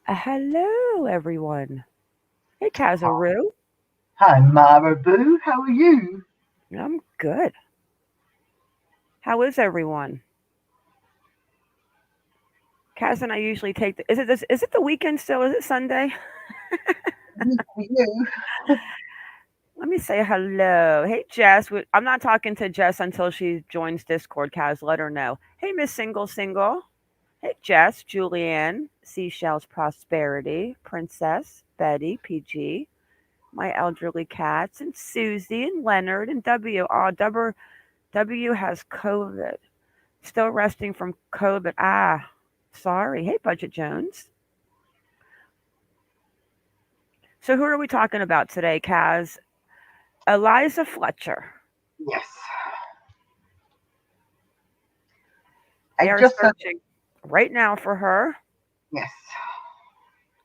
Hello, everyone. Hey, Kazaru. Hi, Marabou. How are you? I'm good. How is everyone? Kaz and I usually take the. Is it this? Is it the weekend still? Is it Sunday? Good for you. Let me say hello. Hey, Jess. I'm not talking to Jess until she joins Discord. Kaz, let her know. Hey, Miss Single Single. Hey, Jess, Julianne, Seashells Prosperity, Princess, Betty, PG, my elderly cats, and Susie, and Leonard, and W. Oh, W has COVID. Still resting from COVID. Ah, sorry. Hey, Budget Jones. So, who are we talking about today, Kaz? Eliza Fletcher. Yes. They I are just said searching right now for her. yes.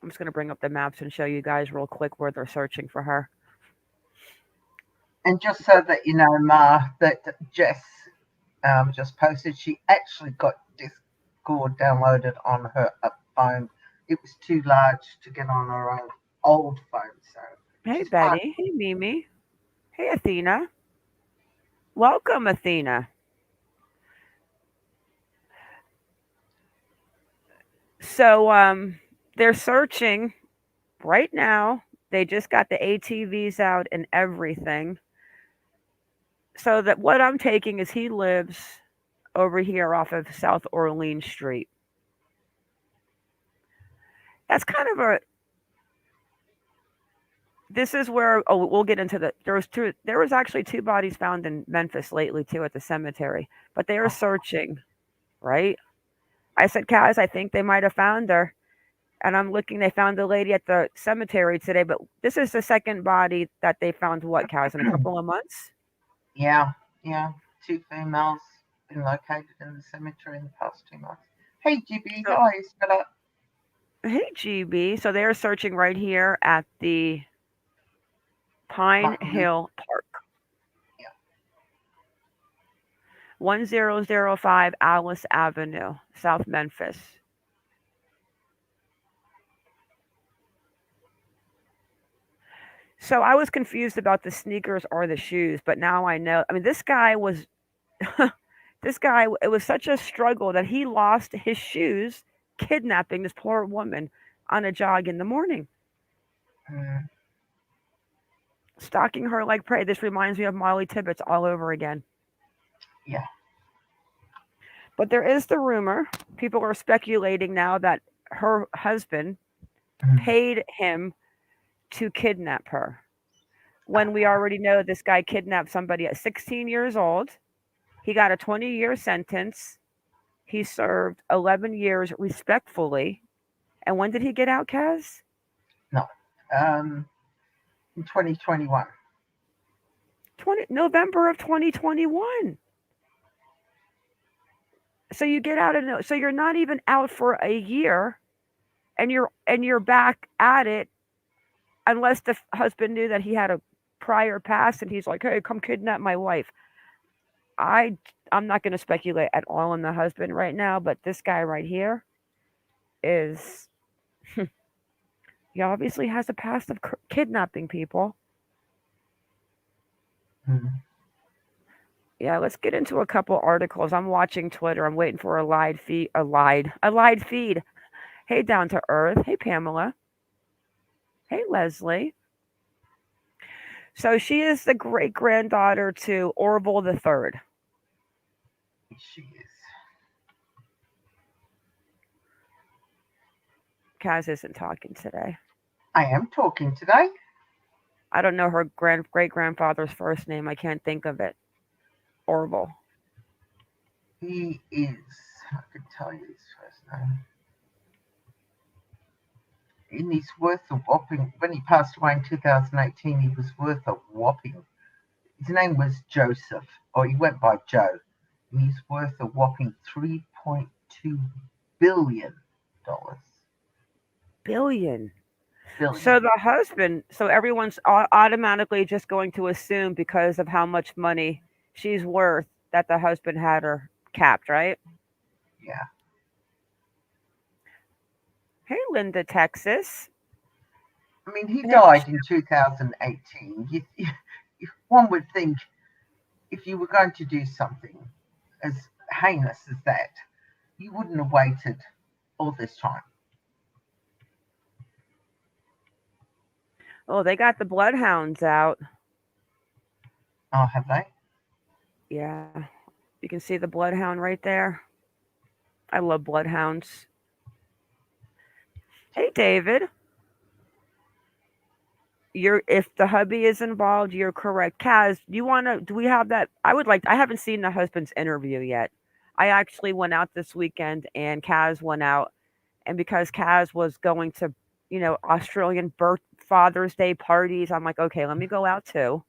I'm just going to bring up the maps and show you guys real quick where they're searching for her. And just so that you know, Ma, that Jess just posted, she actually got Discord downloaded on her phone. It was too large to get on her own old phone, so Hey, she's part. Betty. Hey, Mimi. Hey, Athena. Welcome, Athena. So, they're searching right now. They just got the ATVs out and everything. So that what I'm taking is he lives over here off of South Orleans Street. That's kind of a. This is where we'll get into the. There was actually two bodies found in Memphis lately too at the cemetery, but they are searching, right? I said, Kaz, I think they might have found her. And I'm looking, they found the lady at the cemetery today, but this is the second body that they found, what, Kaz, in a couple of months? Yeah, yeah. Two females been located in the cemetery in the past 2 months. Hey, GB, So, how are you? Set up. hey, GB. So they're searching right here at the Pine Button. Hill Park, Yeah. 1005 Alice Avenue, South Memphis. So I was confused about the sneakers or the shoes, but now I know. I mean, this guy was, this guy, it was such a struggle that he lost his shoes kidnapping this poor woman on a jog in the morning, Mm, stalking her like prey. This reminds me of Molly Tibbetts all over again. yeah. But there is the rumor, people are speculating now that her husband Mm. paid him to kidnap her. When we already know this guy kidnapped somebody at 16 years old, he got a 20-year sentence. He served 11 years respectfully. And when did he get out, Kaz? No. In 2021. November of 2021. So you get out of so you're not even out for a year, and you're back at it, unless the husband knew that he had a prior past and he's like, hey, come kidnap my wife. I I'm not going to speculate at all on the husband right now, but this guy right here is he obviously has a past of kidnapping people. Mm. Yeah, let's get into a couple articles. I'm watching Twitter. I'm waiting for a live feed. A live feed. Hey, Down to Earth. Hey, Pamela. Hey, Leslie. So she is the great granddaughter to Orville the Third. She is. Kaz isn't talking today. I am talking today. I don't know her great grandfather's first name. I can't think of it. Orville. He is. I can tell you his first name. And he's worth a whopping. When he passed away in 2018, he was worth a whopping. His name was Joseph, or he went by Joe, and he's worth a whopping $3.2 billion. Billion. Billion. So the husband, so everyone's automatically just going to assume because of how much money she's worth that the husband had her capped, right? Yeah. Hey, Linda, Texas. I mean, he Hey, died in 2018. One would think if you were going to do something as heinous as that, you wouldn't have waited all this time. oh, they got the bloodhounds out. Oh, have they? Yeah, you can see the bloodhound right there. I love bloodhounds. Hey, David. You're if the hubby is involved, you're correct. Kaz, do you want to? Do we have that? I would like. I haven't seen the husband's interview yet. I actually went out this weekend, and Kaz went out, and because Kaz was going to, Australian birth Father's Day parties, I'm like, okay, let me go out too.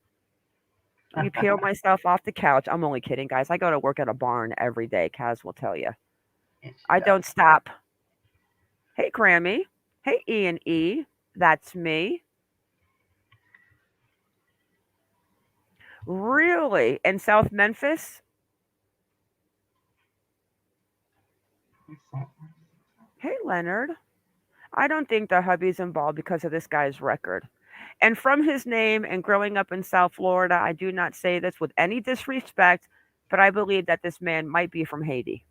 Let me peel myself off the couch. I'm only kidding, guys. I go to work at a barn every day. Kaz will tell you. Yes, she I does. don't stop. Hey, Grammy. Hey, Ian E. That's me. Really? In South Memphis? Hey, Leonard. I don't think the hubby's involved because of this guy's record. And from his name and growing up in South Florida, I do not say this with any disrespect, but I believe that this man might be from Haiti.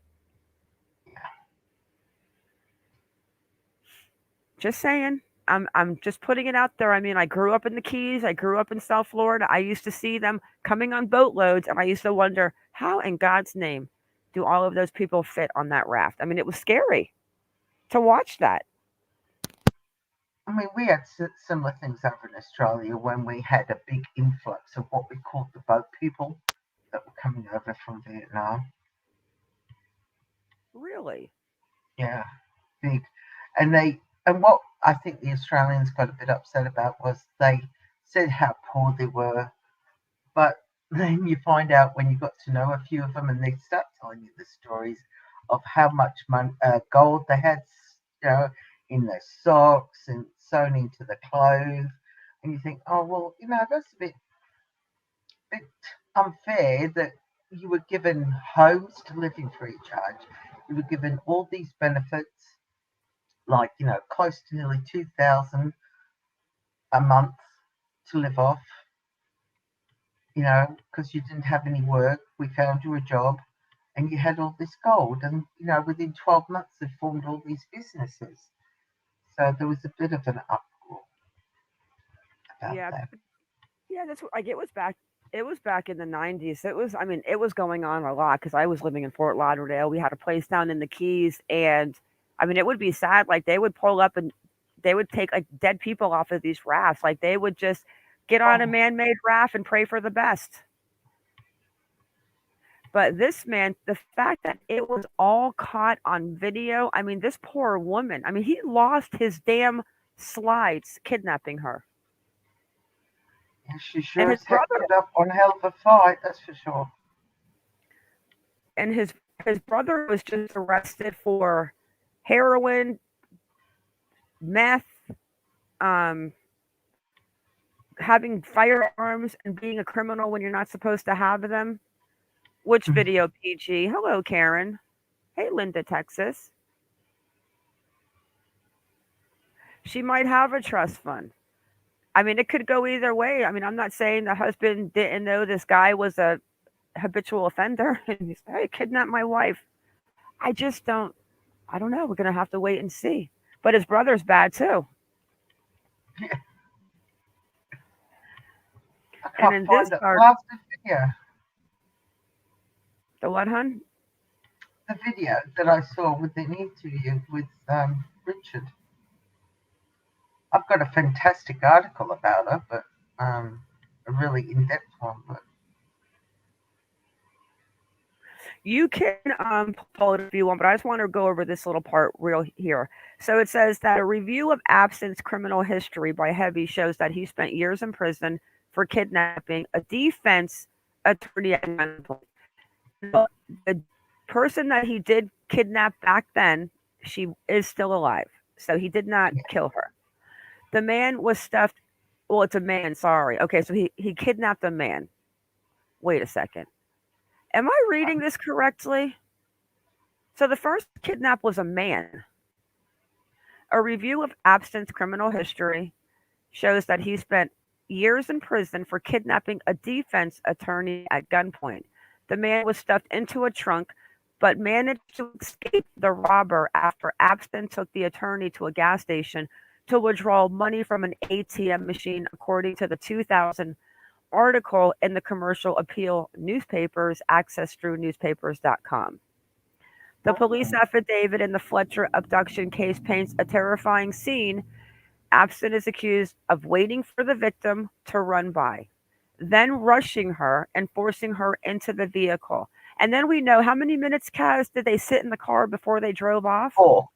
Just saying. I'm just putting it out there. I mean, I grew up in the Keys. I grew up in South Florida. I used to see them coming on boatloads, and I used to wonder how, in God's name, do all of those people fit on that raft? I mean, it was scary to watch that. I mean, we had similar things over in Australia when we had a big influx of what we called the boat people that were coming over from Vietnam. Really? Yeah, big. And what I think the Australians got a bit upset about was they said how poor they were, but then you find out when you got to know a few of them and they start telling you the stories of how much gold they had, you know, in their socks and sewn into the clothes. And you think, oh, well, that's bit unfair that you were given homes to live in free charge. You were given all these benefits, like, close to nearly 2,000 a month to live off, because you didn't have any work. We found you a job and you had all this gold. And, within 12 months, they formed all these businesses. So there was a bit of an uproar about Yeah, that. yeah. That's what like it was back. It was back in the '90s. It was. I mean, it was going on a lot because I was living in Fort Lauderdale. We had a place down in the Keys, and I mean, it would be sad. Like they would pull up and they would take like dead people off of these rafts. Like they would just get on a Oh, man-made raft and pray for the best. But this man, the fact that it was all caught on video, I mean, this poor woman, I mean, he lost his damn slides kidnapping her. yeah, she And sure his as heck brother put up one hell of a fight, that's for sure. and his brother was just arrested for heroin, meth, um, having firearms and being a criminal when you're not supposed to have them. Which video, PG? Hello, Karen. Hey, Linda, Texas. She might have a trust fund. I mean, it could go either way. I mean, I'm not saying the husband didn't know this guy was a habitual offender and he's like, hey, kidnap my wife. I just don't, I don't know. We're going to have to wait and see. But his brother's bad too. Yeah, I And can't in this find that part, blasted video. the what, hun? the video that I saw with the interview with Richard. I've got a fantastic article about her, but a really in-depth one. But You can pull it if you want, but I just want to go over this little part real here. So it says that a review of Abston's criminal history by Heavy shows that he spent years in prison for kidnapping a defense attorney at gunpoint. Now, the person that he did kidnap back then, she is still alive. So he did not yeah, kill her. The man was stuffed. Well, it's a man, sorry. Okay, so he kidnapped a man. Wait a second. Am I reading this correctly? So the first kidnap was a man. A review of Abston's criminal history shows that he spent years in prison for kidnapping a defense attorney at gunpoint. The man was stuffed into a trunk but managed to escape the robber after Abston took the attorney to a gas station to withdraw money from an ATM machine, according to the 2000 article in the Commercial Appeal newspapers, accessed through newspapers.com. The police oh, affidavit in the Fletcher abduction case paints a terrifying scene. Abston is accused of waiting for the victim to run by, then rushing her and forcing her into the vehicle. And then we know how many minutes, Kaz, did they sit in the car before they drove off? four,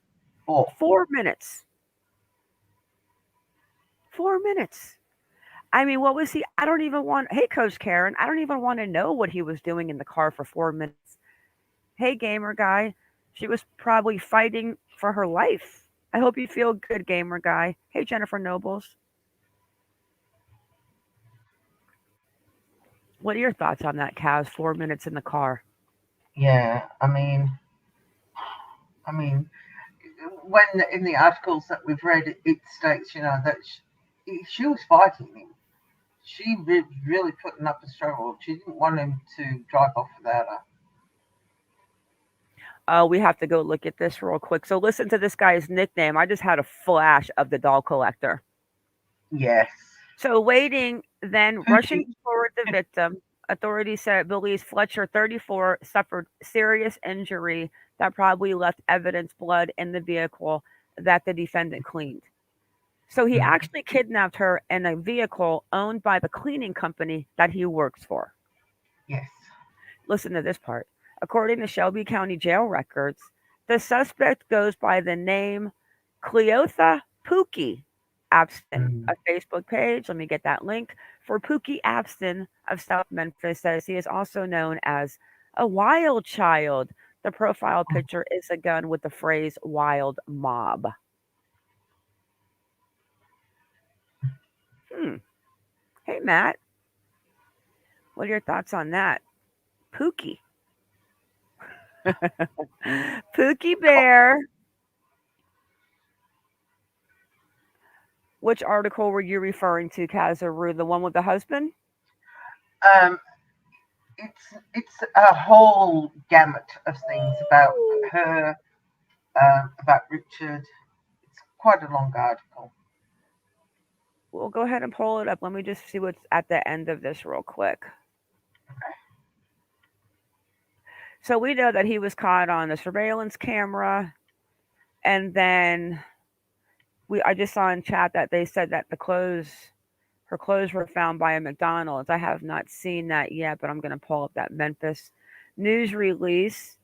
four. 4 minutes. 4 minutes. I mean, what was he? I don't even want. Hey, Coach Karen, I don't even want to know what he was doing in the car for 4 minutes. Hey, gamer guy, she was probably fighting for her life. I hope you feel good, gamer guy. Hey, Jennifer Nobles. What are your thoughts on that, Kaz? 4 minutes in the car. Yeah, I mean, when in the articles that we've read, it states, that she was fighting him. She really putting up a struggle. She didn't want him to drive off without her. We have to go look at this real quick. So listen to this guy's nickname. I just had a flash of the doll collector. Yes, So waiting, then rushing Pookie. toward the victim. Authorities said believes Fletcher, 34, suffered serious injury that probably left evidence blood in the vehicle that the defendant cleaned. So he Mhm. actually kidnapped her in a vehicle owned by the cleaning company that he works for. Yes. Listen to this part. According to Shelby County jail records, the suspect goes by the name Cleotha Pookie Abston. Mm. A Facebook page, let me get that link, for Pookie Abston of South Memphis says he is also known as a wild child. The profile picture is a gun with the phrase wild mob. Hmm. Hey, Matt, what are your thoughts on that? Pookie. Pookie Bear. Which article were you referring to, Kazaru? The one with the husband? Um, it's a whole gamut of things about her, about Richard. It's quite a long article. We'll go ahead and pull it up. Let me just see what's at the end of this real quick. So we know that he was caught on the surveillance camera, and then I just saw in chat that they said that her clothes were found by a McDonald's. I have not seen that yet, but I'm going to pull up that Memphis news release.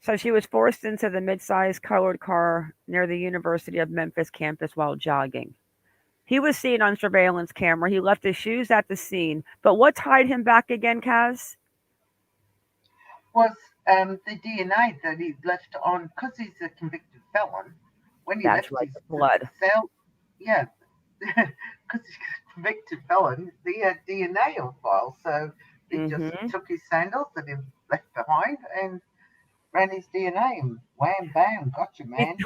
So she was forced into the mid-sized colored car near the University of Memphis campus while jogging. He was seen on surveillance camera. He left his shoes at the scene. But what tied him back again, Kaz? Was the DNA that he left on, because he's a convicted felon, when he That's left right, his the blood. cell, yeah, because he's a convicted felon, he had DNA on file, so they just Mm-hmm. took his sandals that he left behind and ran his DNA, and wham, bam, got you, man.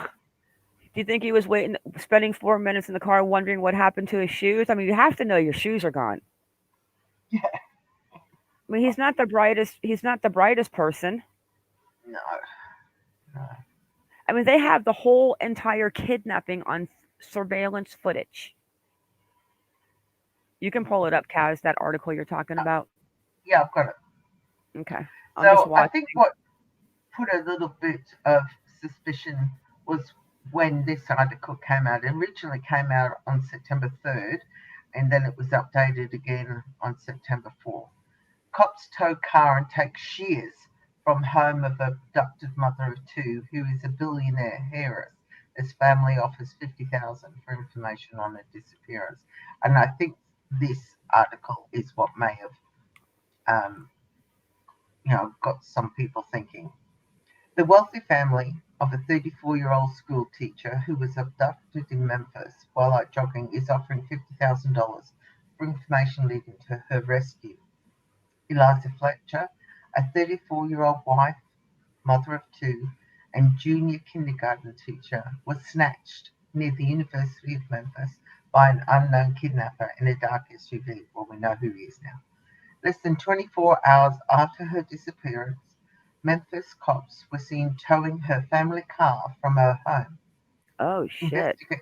Do you think he was waiting, spending 4 minutes in the car, wondering what happened to his shoes? I mean, you have to know your shoes are gone. Yeah, I mean, he's not the brightest. He's not the brightest person. no, no. I mean, they have the whole entire kidnapping on surveillance footage. You can pull it up, Kaz. That article you're talking Uh, about. yeah, I've got it. Okay, I'm just So I watching. think what put a little bit of suspicion was when this article came out. It originally came out on September 3rd, and then it was updated again on September 4th. Cops tow car and take shears from home of abducted mother of two, who is a billionaire heiress, as family offers $50,000 for information on her disappearance. And I think this article is what may have, got some people thinking. The wealthy family of a 34-year-old school teacher who was abducted in Memphis while out jogging is offering $50,000 for information leading to her rescue. Eliza Fletcher, a 34-year-old wife, mother of two, and junior kindergarten teacher, was snatched near the University of Memphis by an unknown kidnapper in a dark SUV. Well, we know who he is now. Less than 24 hours after her disappearance, Memphis cops were seen towing her family car from her home. Oh shit. Investiga-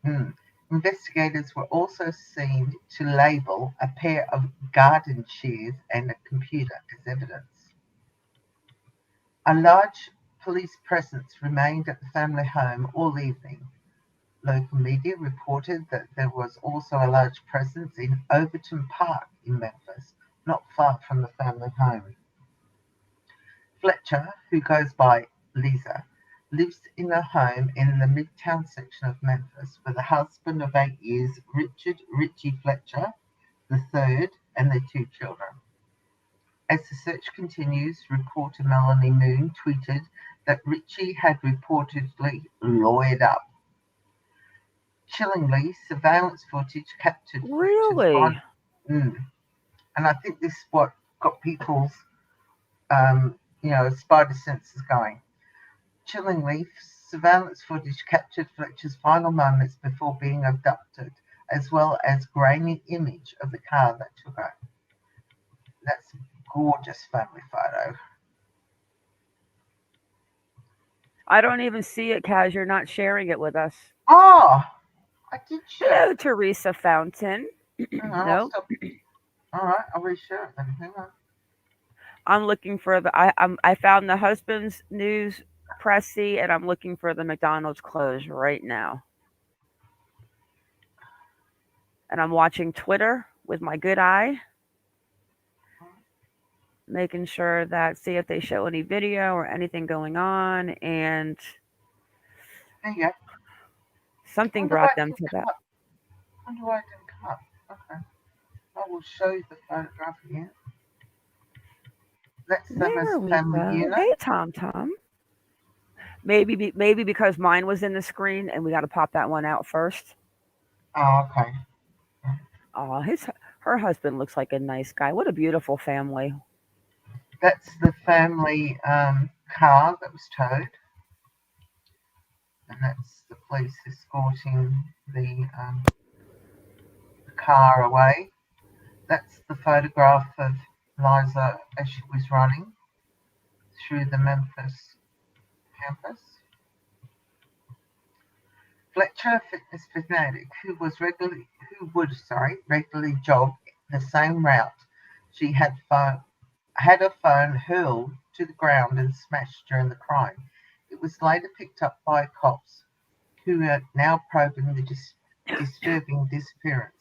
Hmm. Investigators were also seen to label a pair of garden shears and a computer as evidence. A large police presence remained at the family home all evening. Local media reported that there was also a large presence in Overton Park in Memphis, not far from the family home. Fletcher, who goes by Lisa, lives in a home in the Midtown section of Memphis with a husband of 8 years, Richard Richie Fletcher III, and their two children. As the search continues, reporter Melanie Moon tweeted that Richie had reportedly lawyered up. Chillingly, surveillance footage captured Fletcher's Really? and I think this is what got people's spider senses going. Chillingly, surveillance footage captured Fletcher's final moments before being abducted, as well as grainy image of the car that took her. That's a gorgeous family photo. I don't even see it, Kaz. You're not sharing it with us. Oh, I did share Hello, it. Teresa Fountain. Hang on, I'll No, stop. All right, I'll reshare it then. Hang on. I'm looking for the. I found the husband's news pressy, and I'm looking for the McDonald's close right now. And I'm watching Twitter with my good eye, making sure that see if they show any video or anything going on, and There you go. something Wonder why brought it them didn't to come that. up. Wonder why it didn't come up. Okay, I will show you the photograph again. That's them as There a we family go. unit. Hey, Tom Tom. Maybe because mine was in the screen, and we got to pop that one out first. Oh, okay. Oh, her husband looks like a nice guy. What a beautiful family. That's the family car that was towed, and that's the police escorting the car away. That's the photograph of Liza as she was running through the Memphis campus. Fletcher, a fitness fanatic who would regularly jog the same route, she had her phone hurled to the ground and smashed during the crime. It was later picked up by cops, who are now probing the disturbing disappearance.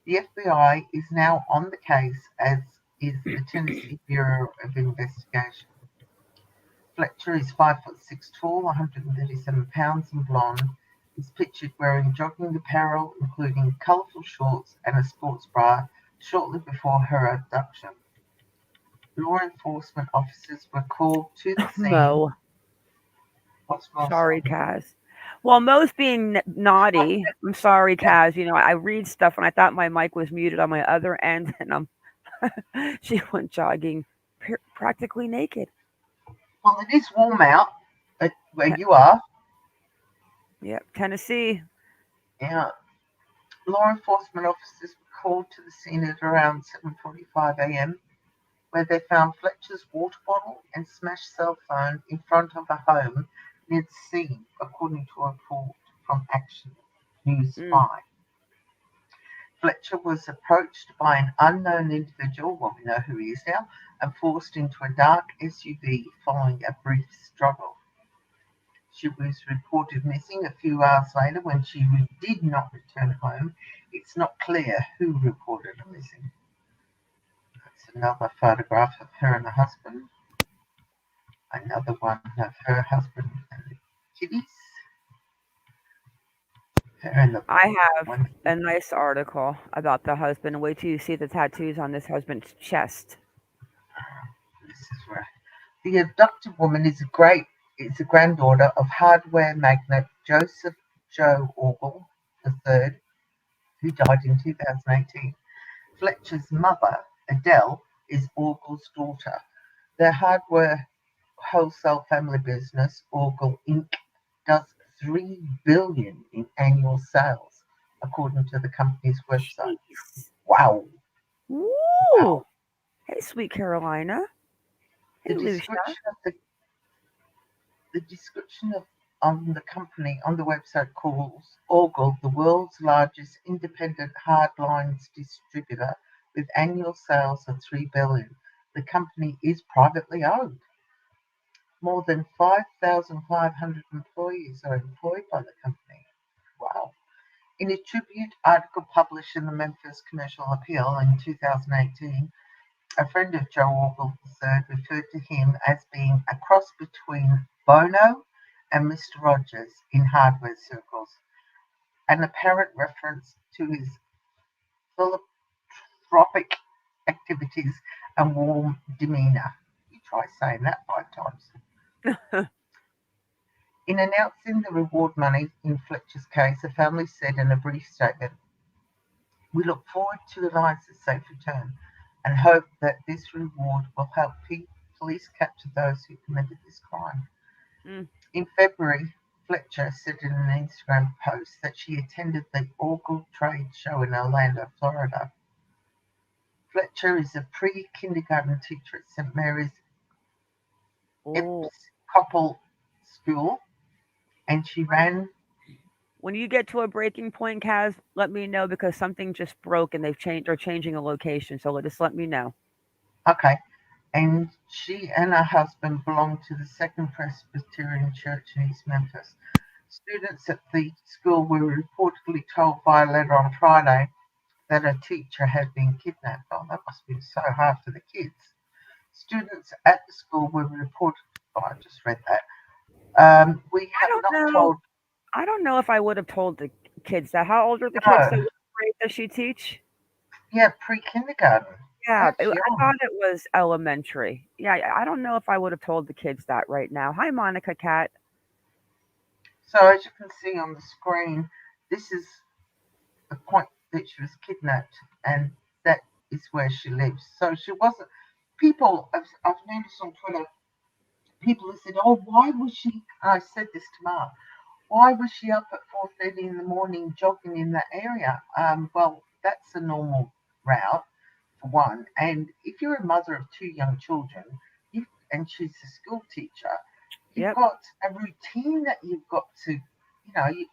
The FBI is now on the case, as is the Tennessee Bureau of Investigation. Fletcher is 5'6" tall, 137 pounds, and blonde. Is pictured wearing jogging apparel, including colourful shorts and a sports bra, shortly before her abduction. Law enforcement officers were called to the scene. Mo. What's my Sorry, son? Kaz. Well, Mo's being naughty. I'm sorry, Yeah. Kaz. I read stuff and I thought my mic was muted on my other end, and she went jogging practically naked. Well, it is warm out where Te- you are. yep, Tennessee. Yeah. Law enforcement officers were called to the scene at around 7:45 a.m., where they found Fletcher's water bottle and smashed cell phone in front of a home near the scene, according to a report from Action News Mm. 5. Fletcher was approached by an unknown individual, well, we know who he is now, and forced into a dark SUV following a brief struggle. She was reported missing a few hours later when she did not return home. It's not clear who reported her missing. That's another photograph of her and her husband. Another one of her husband and the kiddies. Her and the I have one. a nice article about the husband. Wait till you see the tattoos on this husband's chest. This is where the abducted woman is a granddaughter of hardware magnate Joseph Joe Ogle III, who died in 2018. Fletcher's mother, Adele, is Ogle's daughter. Their hardware wholesale family business, Ogle Inc., does $3 billion in annual sales, according to the company's website. Jeez. Wow, Woo! wow. Hey, sweet Carolina. The Hey, Lucia. description of the description of on the company on the website calls Ogle the world's largest independent hardlines distributor with annual sales of $3 billion. The company is privately owned. More than 5,500 employees are employed by the company. Wow. In a tribute article published in the Memphis Commercial Appeal in 2018, a friend of Joe Ogle III referred to him as being a cross between Bono and Mr. Rogers in hardware circles, an apparent reference to his philanthropic activities and warm demeanour. You try saying that 5 times. In announcing the reward money in Fletcher's case, the family said in a brief statement, "We look forward to Eliza's safe return and hope that this reward will help police capture those who committed this crime." Mm. In February, Fletcher said in an Instagram post that she attended the Ogle Trade Show in Orlando, Florida. Fletcher is a pre-kindergarten teacher at St. Mary's Oh. Episcopal School, and she ran. When you get to a breaking point, Kaz, let me know because something just broke and they're changing a location. So just let me know. Okay, and she and her husband belonged to the Second Presbyterian Church in East Memphis. Students at the school were reportedly told via letter on Friday that a teacher had been kidnapped. Oh, that must have been so hard for the kids. Students at the school were reported. Oh, I just read that. We I have don't not know. told. I don't know if I would have told the kids that. How old are the kids that No, what grade does she teach? yeah, pre-kindergarten. Yeah, That's I young. thought it was elementary. Yeah, I don't know if I would have told the kids that right now. Hi, Monica Cat. So as you can see on the screen, this is the point that she was kidnapped, and that is where she lives. So she wasn't. People, I've noticed on Twitter, people have said, "Oh, why was she?" And I said this to Mark. Why was she up at 4:30 in the morning jogging in that area? Well, that's a normal route for one. And if you're a mother of two young children, and she's a school teacher, you've Yep, got a routine that you've got to,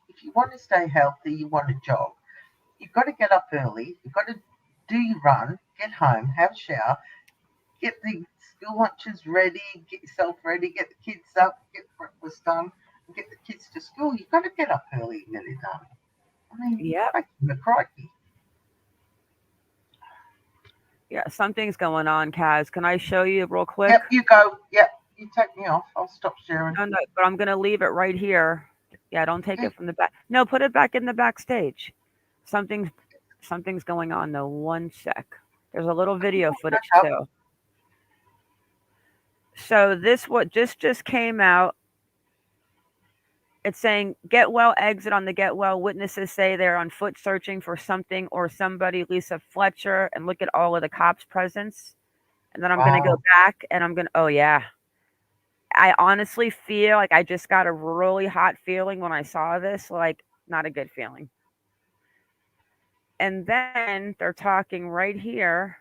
if you want to stay healthy, you want to jog. You've got to get up early. You've got to do your run, get home, have a shower, get the school lunches ready, get yourself ready, get the kids up, get breakfast done, and get the kids to school. You've got to get up early and get it done. I mean, yep, crikey. yeah. Something's going on, Kaz. Can I show you real quick? Yep, you go. Yep, you take me off. I'll stop sharing. No, no, but I'm gonna leave it right here. Yeah, don't take Yeah, it from the back. No, put it back in the backstage. Something's something's going on though. One sec. There's a little video footage back up. too. So this what just came out. It's saying get well exit on the get well. Witnesses say they're on foot searching for something or somebody. Lisa Fletcher and look at all of the cops' presence. And then I'm gonna go Wow. back and I'm gonna. Oh yeah, I honestly feel like I just got a really hot feeling when I saw this. Like not a good feeling. And then they're talking right here.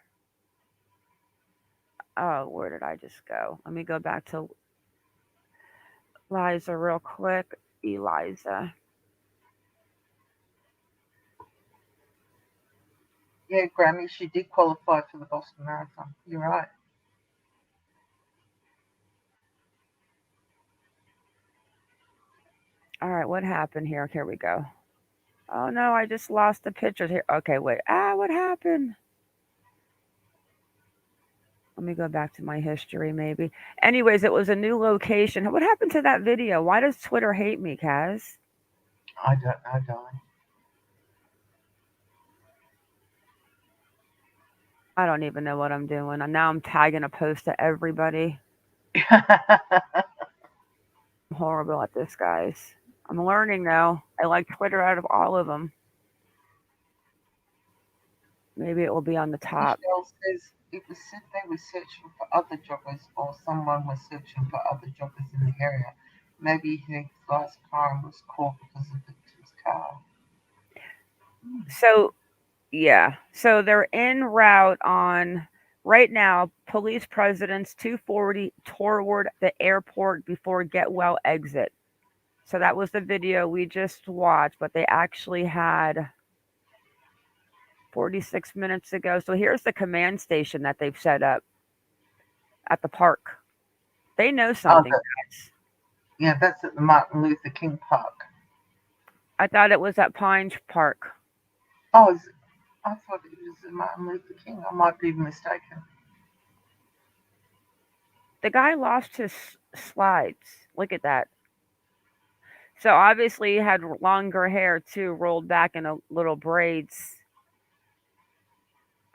Oh, where did I just go? Let me go back to Liza real quick. Eliza. Yeah, Grammy, she did qualify for the Boston Marathon. You're right. All right, what happened here? Here we go. Oh no, I just lost the pictures here. Okay, wait. What happened? Let me go back to my history, maybe. Anyways, it was a new location. What happened to that video? Why does Twitter hate me, Kaz? I don't know, darling. I don't even know what I'm doing. And now I'm tagging a post to everybody. I'm horrible at this, guys. I'm learning now. I like Twitter out of all of them. Maybe it will be on the top. Michelle says it was said they were searching for other joggers or someone was searching for other joggers in the area. Maybe his last crime was caught because of the victim's car. So, yeah. So they're en route on right now, police presidents 240 toward the airport before Get Well exit. So that was the video we just watched, but they actually had 46 minutes ago. So here's the command station that they've set up at the park. They know Oh, something, that, guys. yeah, that's at the Martin Luther King Park. I thought it was at Pines Park. Oh, I thought it was at Martin Luther King. I might be mistaken. The guy lost his slides. Look at that. So obviously he had longer hair too, rolled back in a little braids.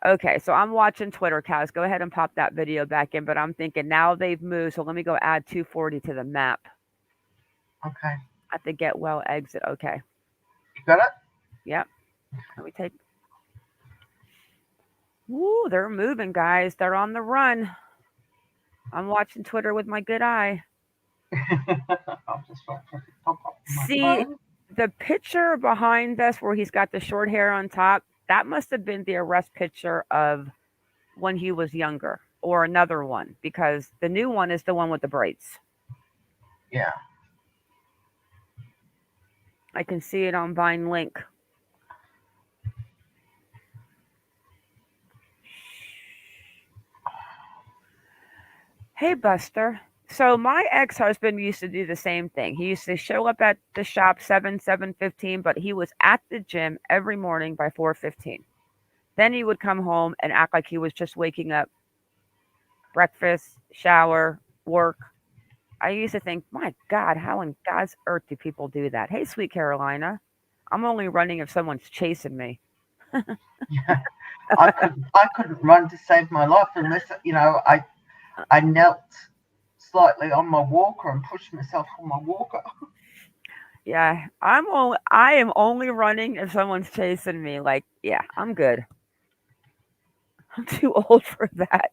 Okay, so I'm watching Twitter, Kaz. Go ahead and pop that video back in. But I'm thinking now they've moved, so let me go add 240 to the map Okay. at the Get Well exit. Okay. You got it? Yep. Let me take. Woo, they're moving, guys. They're on the run. I'm watching Twitter with my good eye. I'll just wait for it to pop up on my See phone. the picture behind us where he's got the short hair on top? That must have been the arrest picture of when he was younger, or another one, because the new one is the one with the braids. Yeah. I can see it on Vine Link. Hey, Buster. So my ex-husband used to do the same thing. He used to show up at the shop 7:15, but he was at the gym every morning by 4:15. Then he would come home and act like he was just waking up, breakfast, shower, work. I used to think, my God, how in God's earth do people do that? Hey, sweet Carolina, I'm only running if someone's chasing me. Yeah. I couldn't run to save my life unless I knelt slightly on my walker and pushed myself on my walker. Yeah, I am only running if someone's chasing me. Like, yeah, I'm good. I'm too old for that.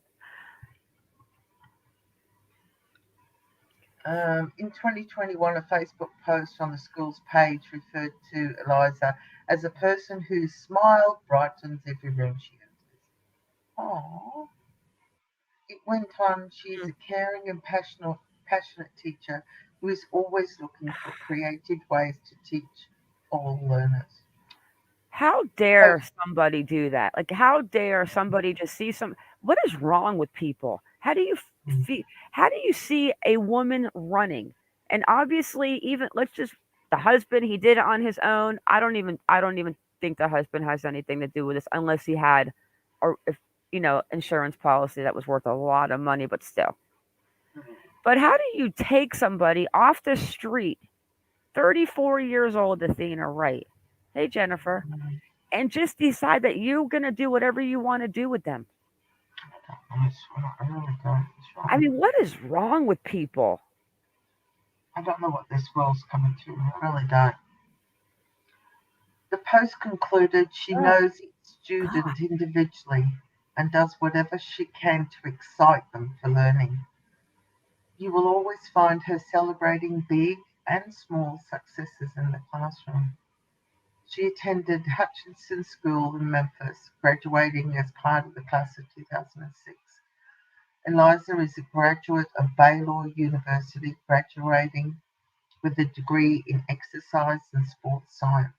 In 2021, a Facebook post on the school's page referred to Eliza as a person whose smile brightens every room she enters. Aww. It went on, she is Mm. a caring and passionate teacher who is always looking for creative ways to teach all learners. How So, dare somebody do that? Like, how dare somebody just see some? What is wrong with people? How do you feel? How do you see a woman running? And obviously, even let's just the husband. He did it on his own. I don't even think the husband has anything to do with this, unless he had, or if insurance policy that was worth a lot of money. But still. But how do you take somebody off the street, 34 years old, Athena, right? Hey, Jennifer, and just decide that you're going to do whatever you want to do with them. I really don't. It's I wrong. mean, what is wrong with people? I don't know what this world's coming to. I really don't. The post concluded she Oh, knows each God. student individually and does whatever she can to excite them for learning. You will always find her celebrating big and small successes in the classroom. She attended Hutchinson School in Memphis, graduating as part of the class of 2006. Eliza is a graduate of Baylor University, graduating with a degree in exercise and sports science.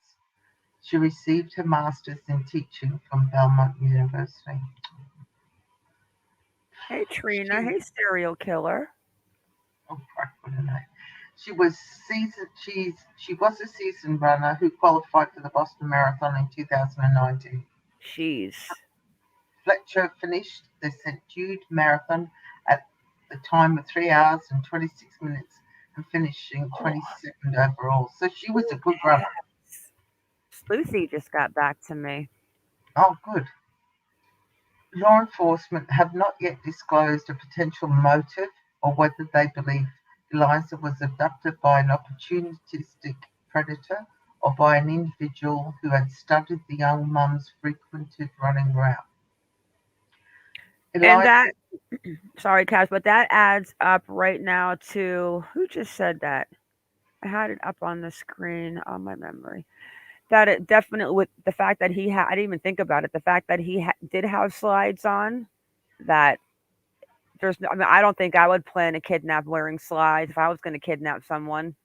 She received her master's in teaching from Belmont University. Hey, Trina. She, Hey, serial killer. oh, crap, what a name. She was a seasoned runner who qualified for the Boston Marathon in 2019. Jeez. Fletcher finished the St. Jude Marathon at the time of 3 hours and 26 minutes and finishing Oh, 22nd overall. So she was a good runner. Lucy just got back to me. Oh, good. Law enforcement have not yet disclosed a potential motive or whether they believe Eliza was abducted by an opportunistic predator or by an individual who had studied the young mum's frequented running route. And Eliza, that, sorry, Cass, but that adds up right now to who just said that? I had it up on the screen on my memory. That it definitely, with the fact that I didn't even think about it, the fact that did have slides on, that there's no, I mean, I don't think I would plan a kidnap wearing slides if I was going to kidnap someone.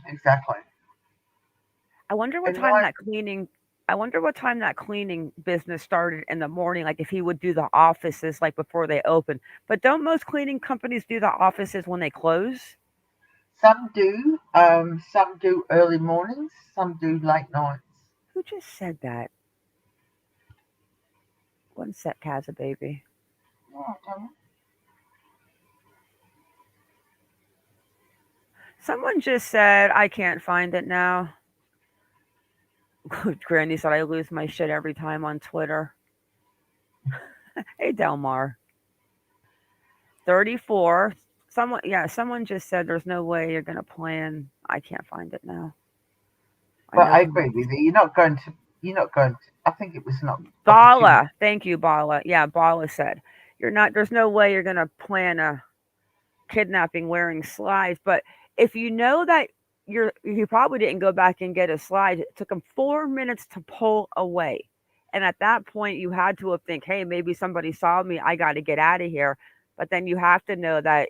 exactly. I wonder what time Eliza, that cleaning. I wonder what time that cleaning business started in the morning. Like if he would do the offices like before they open. But don't most cleaning companies do the offices when they close? some do early mornings, some do late nights. Who just said that? One sec, Kaza baby. Yeah, Someone just said I can't find it now. Granny said I lose my shit every time on Twitter. Hey Delmar. 34. Someone just said there's no way you're gonna plan. I can't find it now. I but know I who. agree with you. You're not going to, I think it was not opportunity. Bala. Thank you, Bala. Yeah, Bala said. You're not there's no way you're gonna plan a kidnapping wearing slides, but if you know that you probably didn't go back and get a slide. It took him 4 minutes to pull away. And at that point you had to have think, hey, maybe somebody saw me, I gotta get out of here. But then you have to know that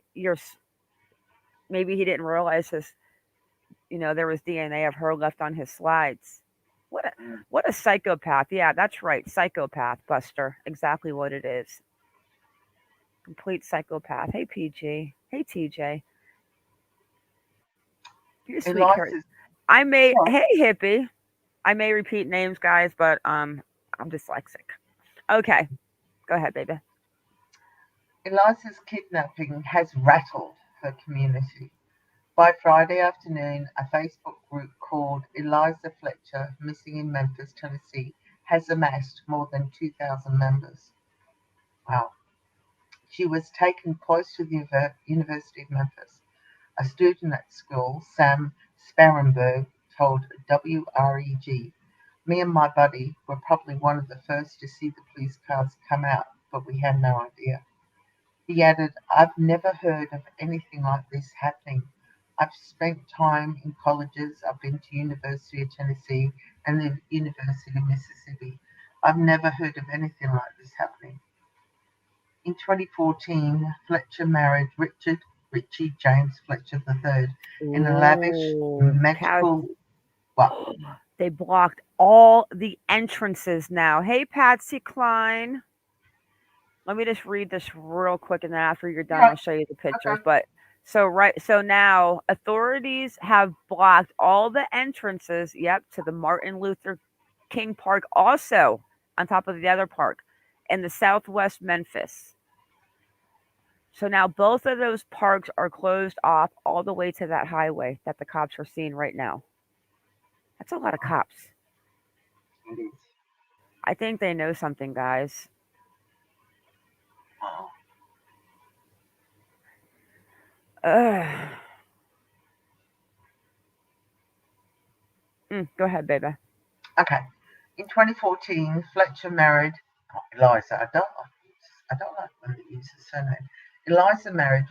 maybe he didn't realize there was DNA of her left on his slides. What a what a psychopath. Yeah, that's right. Psychopath, Buster. Exactly what it is. Complete psychopath. Hey PG. Hey TJ. You're sweet Kurt. Eliza's, I may yeah, hey hippie. I may repeat names, guys, but I'm dyslexic. Okay, go ahead, baby. Eliza's kidnapping has rattled her community. By Friday afternoon, a Facebook group called Eliza Fletcher Missing in Memphis, Tennessee has amassed more than 2,000 members. Wow. She was taken close to the University of Memphis. A student at school, Sam Sparenberg, told WREG, "Me and my buddy were probably one of the first to see the police cars come out, but we had no idea." He added, "I've never heard of anything like this happening. I've spent time in colleges. I've been to University of Tennessee and the University of Mississippi. I've never heard of anything like this happening." In 2014, Fletcher married Richie James Fletcher III in a lavish, Ooh, cow. magical, well, They blocked all the entrances now. Hey, Patsy Cline. Let me just read this real quick, and then after you're done, yeah, I'll show you the pictures. okay. But so now authorities have blocked all the entrances. Yep, to the Martin Luther King Park, also on top of the other park, in the Southwest Memphis. So now both of those parks are closed off all the way to that highway that the cops are seeing right now. That's a lot of cops. It is. I think they know something, guys. Oh, Ugh. Go ahead, baby. okay. In 2014, Fletcher married Eliza. I don't like when they use the surname. Eliza married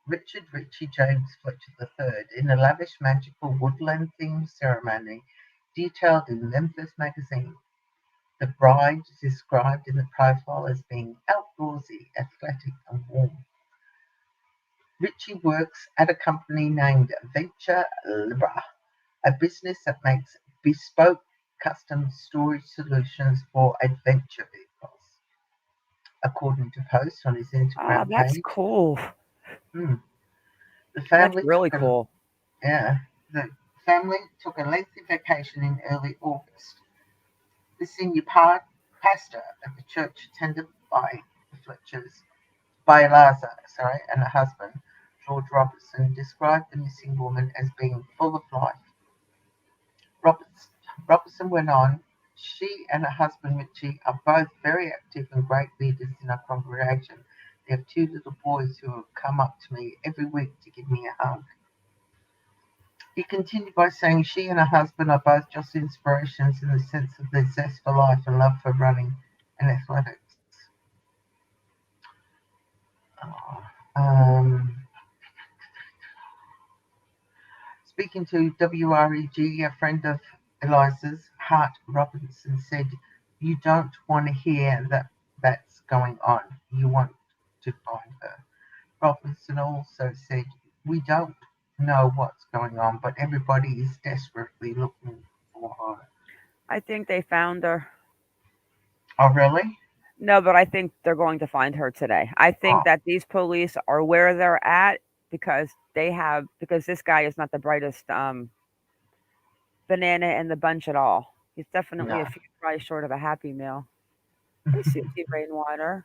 Richard Ritchie James Fletcher III in a lavish, magical woodland-themed ceremony detailed in Memphis Magazine. The bride described in the profile as being outdoorsy, athletic, and warm. Ritchie works at a company named Venture Libra, a business that makes bespoke custom storage solutions for adventure vehicles, according to posts on his Ah, Instagram that's page. cool. Hmm. The That's family really took a cool. yeah, the family took a lengthy vacation in early August. The senior pastor at the church attended by the Fletchers, by Eliza, and her husband, George Robertson, described the missing woman as being full of life. Roberts, Robertson went on, she and her husband Richie are both very active and great leaders in our congregation. They have two little boys who have come up to me every week to give me a hug. He continued by saying she and her husband are both just inspirations in the sense of their zest for life and love for running and athletics. Um, Speaking to WREG, a friend of Eliza's, Hart Robinson said, "You don't want to hear that that's going on. You want to find her." Robinson also said, "We don't know what's going on, but everybody is desperately looking for her." I think they found her. Oh, really? No, but I think they're going to find her today. I think Oh, that these police are where they're at because because this guy is not the brightest banana in the bunch at all. He's definitely no. a few fries short of a happy meal. Hey, Susie Rainwater.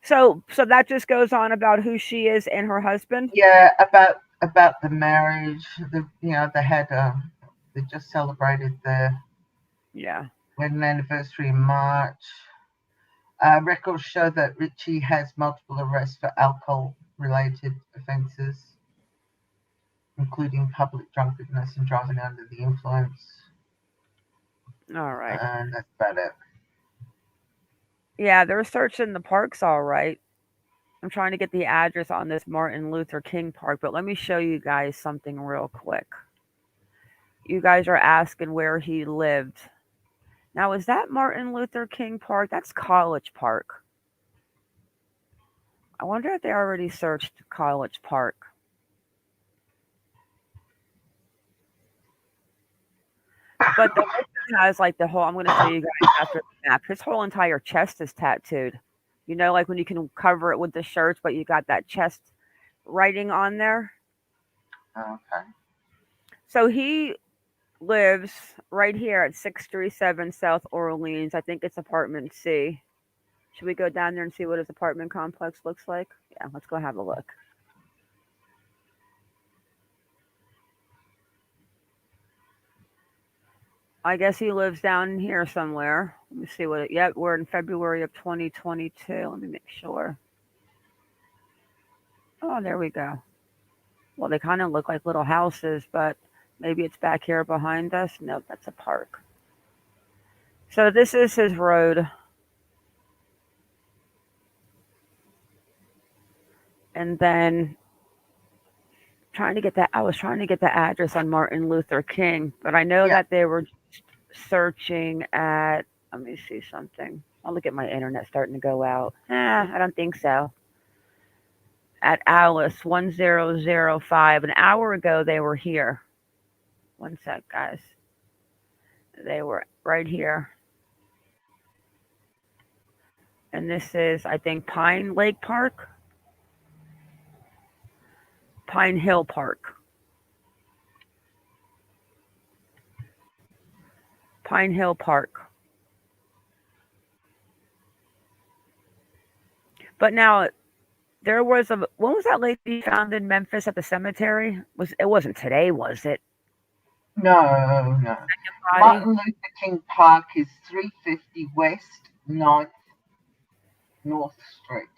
So that just goes on about who she is and her husband. Yeah, about the marriage. They had they just celebrated their Yeah. wedding anniversary in March. Records show that Richie has multiple arrests for alcohol-related offences, including public drunkenness and driving under the influence. All right. And that's about it. Yeah, they're searching the parks all right. I'm trying to get the address on this Martin Luther King Park, but let me show you guys something real quick. You guys are asking where he lived. Now, is that Martin Luther King Park? That's College Park. I wonder if they already searched College Park. But the husband has like the whole. I'm going to show you guys after the map. His whole entire chest is tattooed. You know, like when you can cover it with the shirts, but you got that chest writing on there. Okay. So he lives right here at 637 South Orleans. I think it's apartment C. Should we go down there and see what his apartment complex looks like? Yeah, let's go have a look. I guess he lives down here somewhere. Let me see what it. Yep, we're in February of 2022. Let me make sure. Oh, there we go. Well, they kind of look like little houses, but maybe it's back here behind us. Nope, that's a park. So this is his road, and then trying to get that. I was trying to get the address on Martin Luther King, but I know Yeah. that they were searching at. Let me see something. I'll look at my internet starting to go out. I don't think so. At Alice 1005. An hour ago, they were here. One sec, guys. They were right here. And this is, I think, Pine Lake Park, Pine Hill Park, Pine Hill Park. But now there was a when was that lady found in Memphis at the cemetery? It wasn't today, was it? No, no. Body. Martin Luther King Park is 350 West 9th North Street.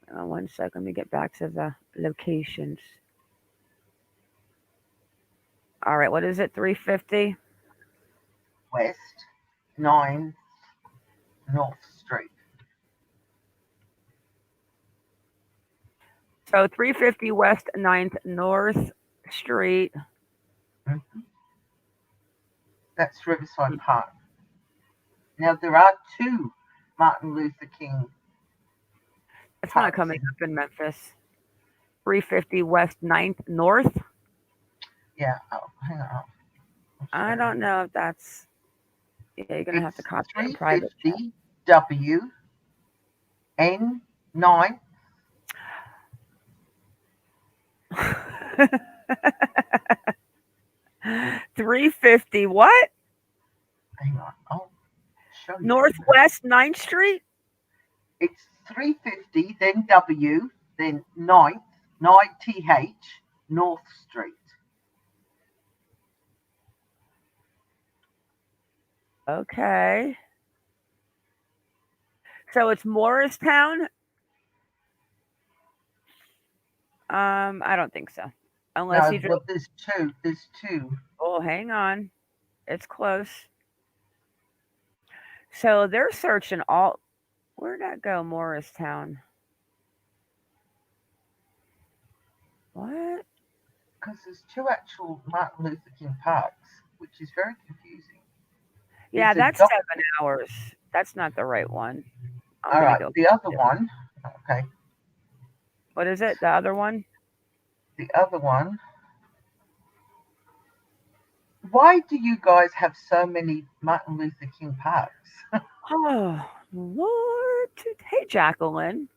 One sec. Let me get back to the locations. All right, what is it? 350. West 9th North Street. So 350 West Ninth North Street. Mhm. That's Riverside Park. Now, there are two Martin Luther King It's not parks coming in, up in Memphis. 350 West Ninth North. yeah, oh, hang on. I don't know if that's. Yeah, you're gonna have to It's copy it in private chat. 350 WN9. 350 what? Hang on, I'll show you. Northwest 9th Street? It's 350, then W, then 9th, 9TH, North Street. Okay. So it's Morristown? I don't think so. Unless No, you drove. well, there's two. There's two. Oh, hang on. It's close. So they're searching all. Where'd that go, Morristown? What? Because there's two actual Martin Luther King parks, which is very confusing. Yeah, There's a that's doc. 7 hours. That's not the right one. I'm All gonna right, go. the other one. Okay, What is it? The other one? the other one. Why do you guys have so many Martin Luther King parks? Oh, Lord. Hey, Jacqueline.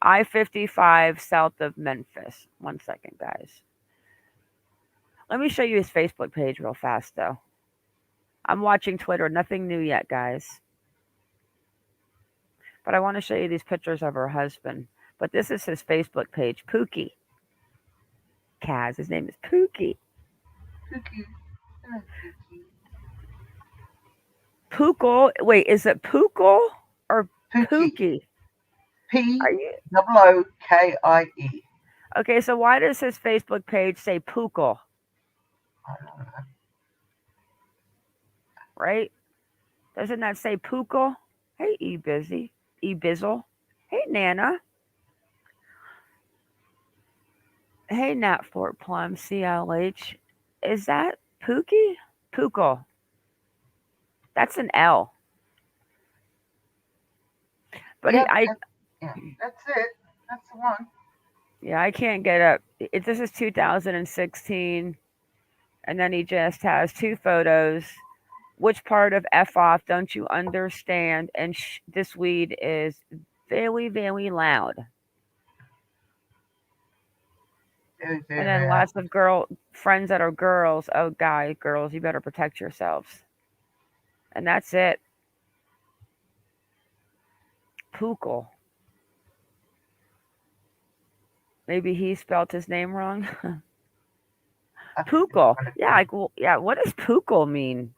I-55 south of Memphis. 1 second, guys. Let me show you his Facebook page real fast, though. I'm watching Twitter. Nothing new yet, guys. But I want to show you these pictures of her husband. But this is his Facebook page, Pookie. Kaz. His name is Pookie. Pookie. Hello, Pookie. Pookle. Wait, is it Pookle or Pookie. Pookie? Are you Pookie. okay? So why does his Facebook page say Pookle? I don't know. Right? Doesn't that say Pookle? Hey, Bizzle. Hey, Nana. Hey, Nat Fort Plum. CLH. Is that Pookie? Pookle. That's an L. But Yeah, yeah, that's it. That's the one. yeah, I can't get up. This is 2016, and then he just has two photos. Which part of F off don't you understand? And this weed is very, very loud. Very, And very then rare. lots of girl friends that are girls. Oh, guys, girls, you better protect yourselves. And that's it. Pookle. Maybe he spelled his name wrong. I think it's Pookle. one of Yeah, them. like, well, yeah. What does Pookle mean?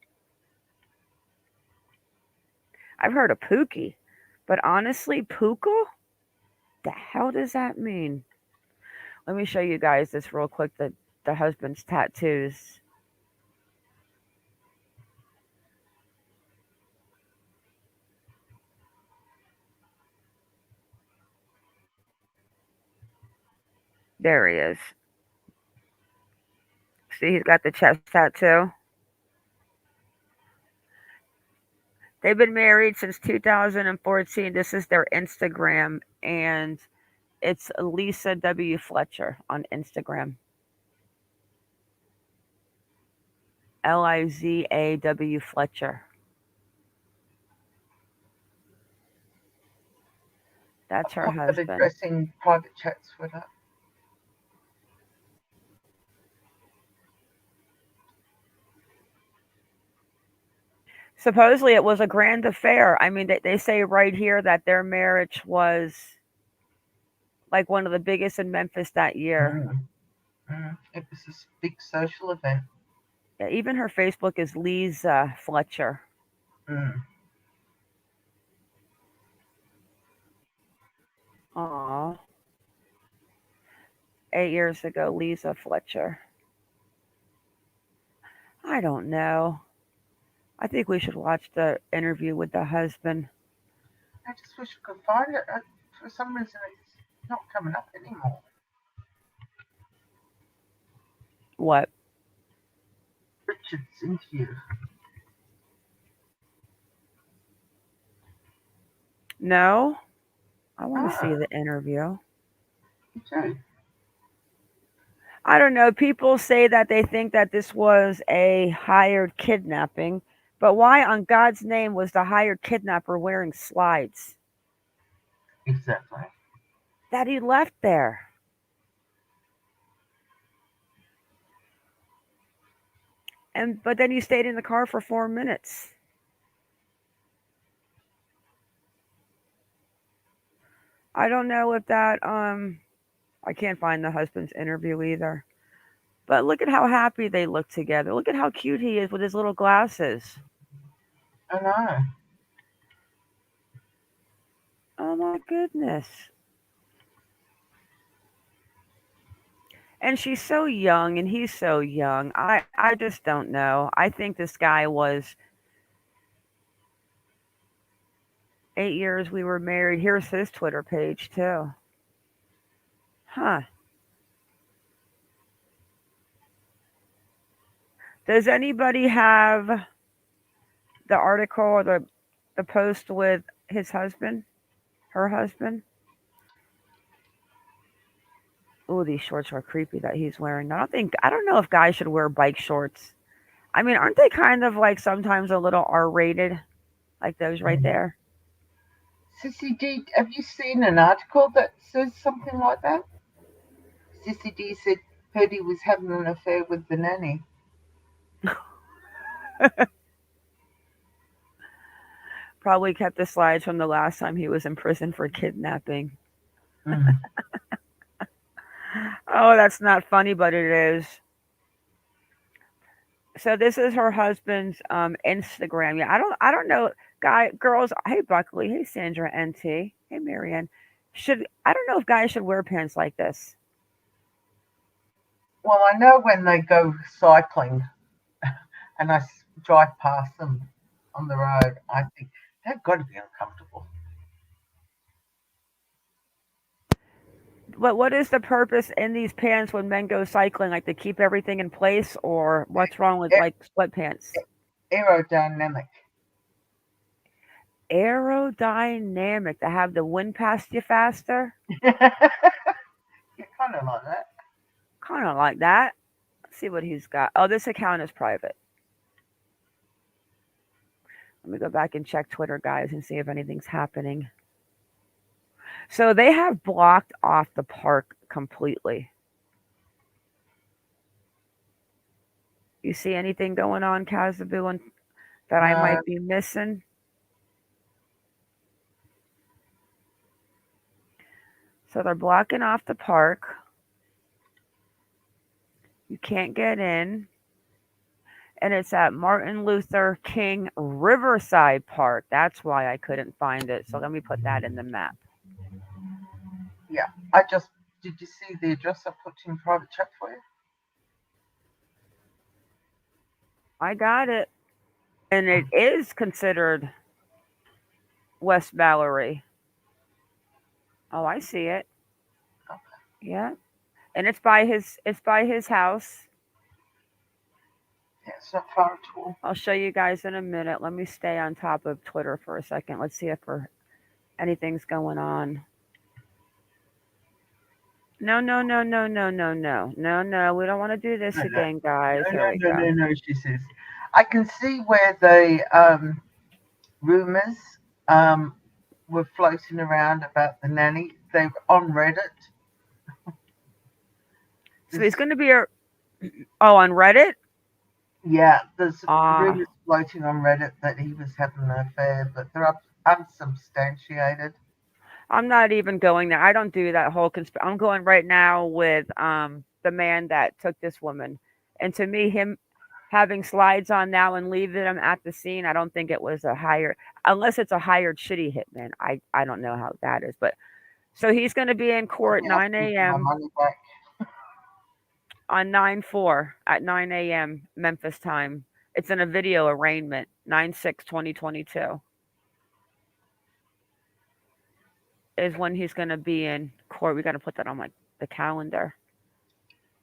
I've heard of Pookie, but honestly, Pookle. The hell does that mean? Let me show you guys this real quick. The husband's tattoos. There he is. See, he's got the chest tattoo. They've been married since 2014. This is their Instagram, and it's Eliza W. Fletcher on Instagram. Lizaw Fletcher. That's her I've got husband. addressing private chats with her. Supposedly, it was a grand affair. I mean, they say right here that their marriage was like one of the biggest in Memphis that year. Mm, It was this big social event. Yeah, even her Facebook is Lisa Fletcher. Mm. Aw. 8 years ago, Lisa Fletcher. I don't know. I think we should watch the interview with the husband. I just wish I could find it. For some reason, it's not coming up anymore. What? Richard's interview. No? I want to see Ah, the interview. me too. I don't know. People say that they think that this was a hired kidnapping, but why on God's name was the hired kidnapper wearing slides Exactly. that he left there? And but then he stayed in the car for 4 minutes. I don't know if that I can't find the husband's interview either. But look at how happy they look together. Look at how cute he is with his little glasses. I know. Oh my goodness. And she's so young and he's so young. I just don't know. I think this guy was 8 years we were married. Here's his Twitter page too. Huh. Does anybody have the article or the post with his husband? Her husband? Oh, these shorts are creepy that he's wearing. I don't know if guys should wear bike shorts. I mean, aren't they kind of like sometimes a little R-rated, like those right Mm. there? Sissy D, have you seen an article that says something like that? Sissy D said heard he was having an affair with the nanny. Probably kept the slides from the last time he was in prison for kidnapping. Mm. Oh, that's not funny, but it is. So this is her husband's Instagram. Yeah, I don't know, girls. Hey Buckley, hey Sandra NT, hey Marianne. Should I don't know if guys should wear pants like this. Well, I know when they go cycling and drive past them on the road, I think they've got to be uncomfortable. But what is the purpose in these pants when men go cycling? Like to keep everything in place, or what's wrong with A- like split pants? Aerodynamic. Aerodynamic to have the wind past you faster. You kind of like that. Kind of like that. Let's see what he's got. Oh, this account is private. Let me go back and check Twitter, guys, and see if anything's happening. So they have blocked off the park completely. You see anything going on, Kazaboo, that I No, might be missing? So they're blocking off the park. You can't get in. And it's at Martin Luther King Riverside Park. That's why I couldn't find it. So let me put that in the map. yeah. I just did you see the address I put in private chat for you? I got it. And it is considered West Mallory. Oh, I see it. Yeah. And it's by his house. Yeah, it's not far at all. I'll show you guys in a minute. Let me stay on top of Twitter for a second. Let's see if anything's going on. No, no, no, no, no, no, no, no, no. We don't want to do this No, no, again, guys. no, Here no, we no, go. no, no. She says, I can see where the rumors um, were floating around about the nanny. They're on Reddit. So There's, he's going to be on Reddit. yeah, there's Ah, rumors floating on Reddit that he was having an affair, but they're unsubstantiated. I'm not even going there. I don't do that whole I'm going right now with the man that took this woman, and to me, him having slides on now and leaving him at the scene, I don't think it was a hired, unless it's a hired shitty hitman. I don't know how that is, but so he's going to be in I'll court be 9 asking for my a.m. money back. on 9/4 at 9 a.m. Memphis time. It's in a video arraignment, 9/6/2022 is when he's going to be in court. We got to put that on like the calendar.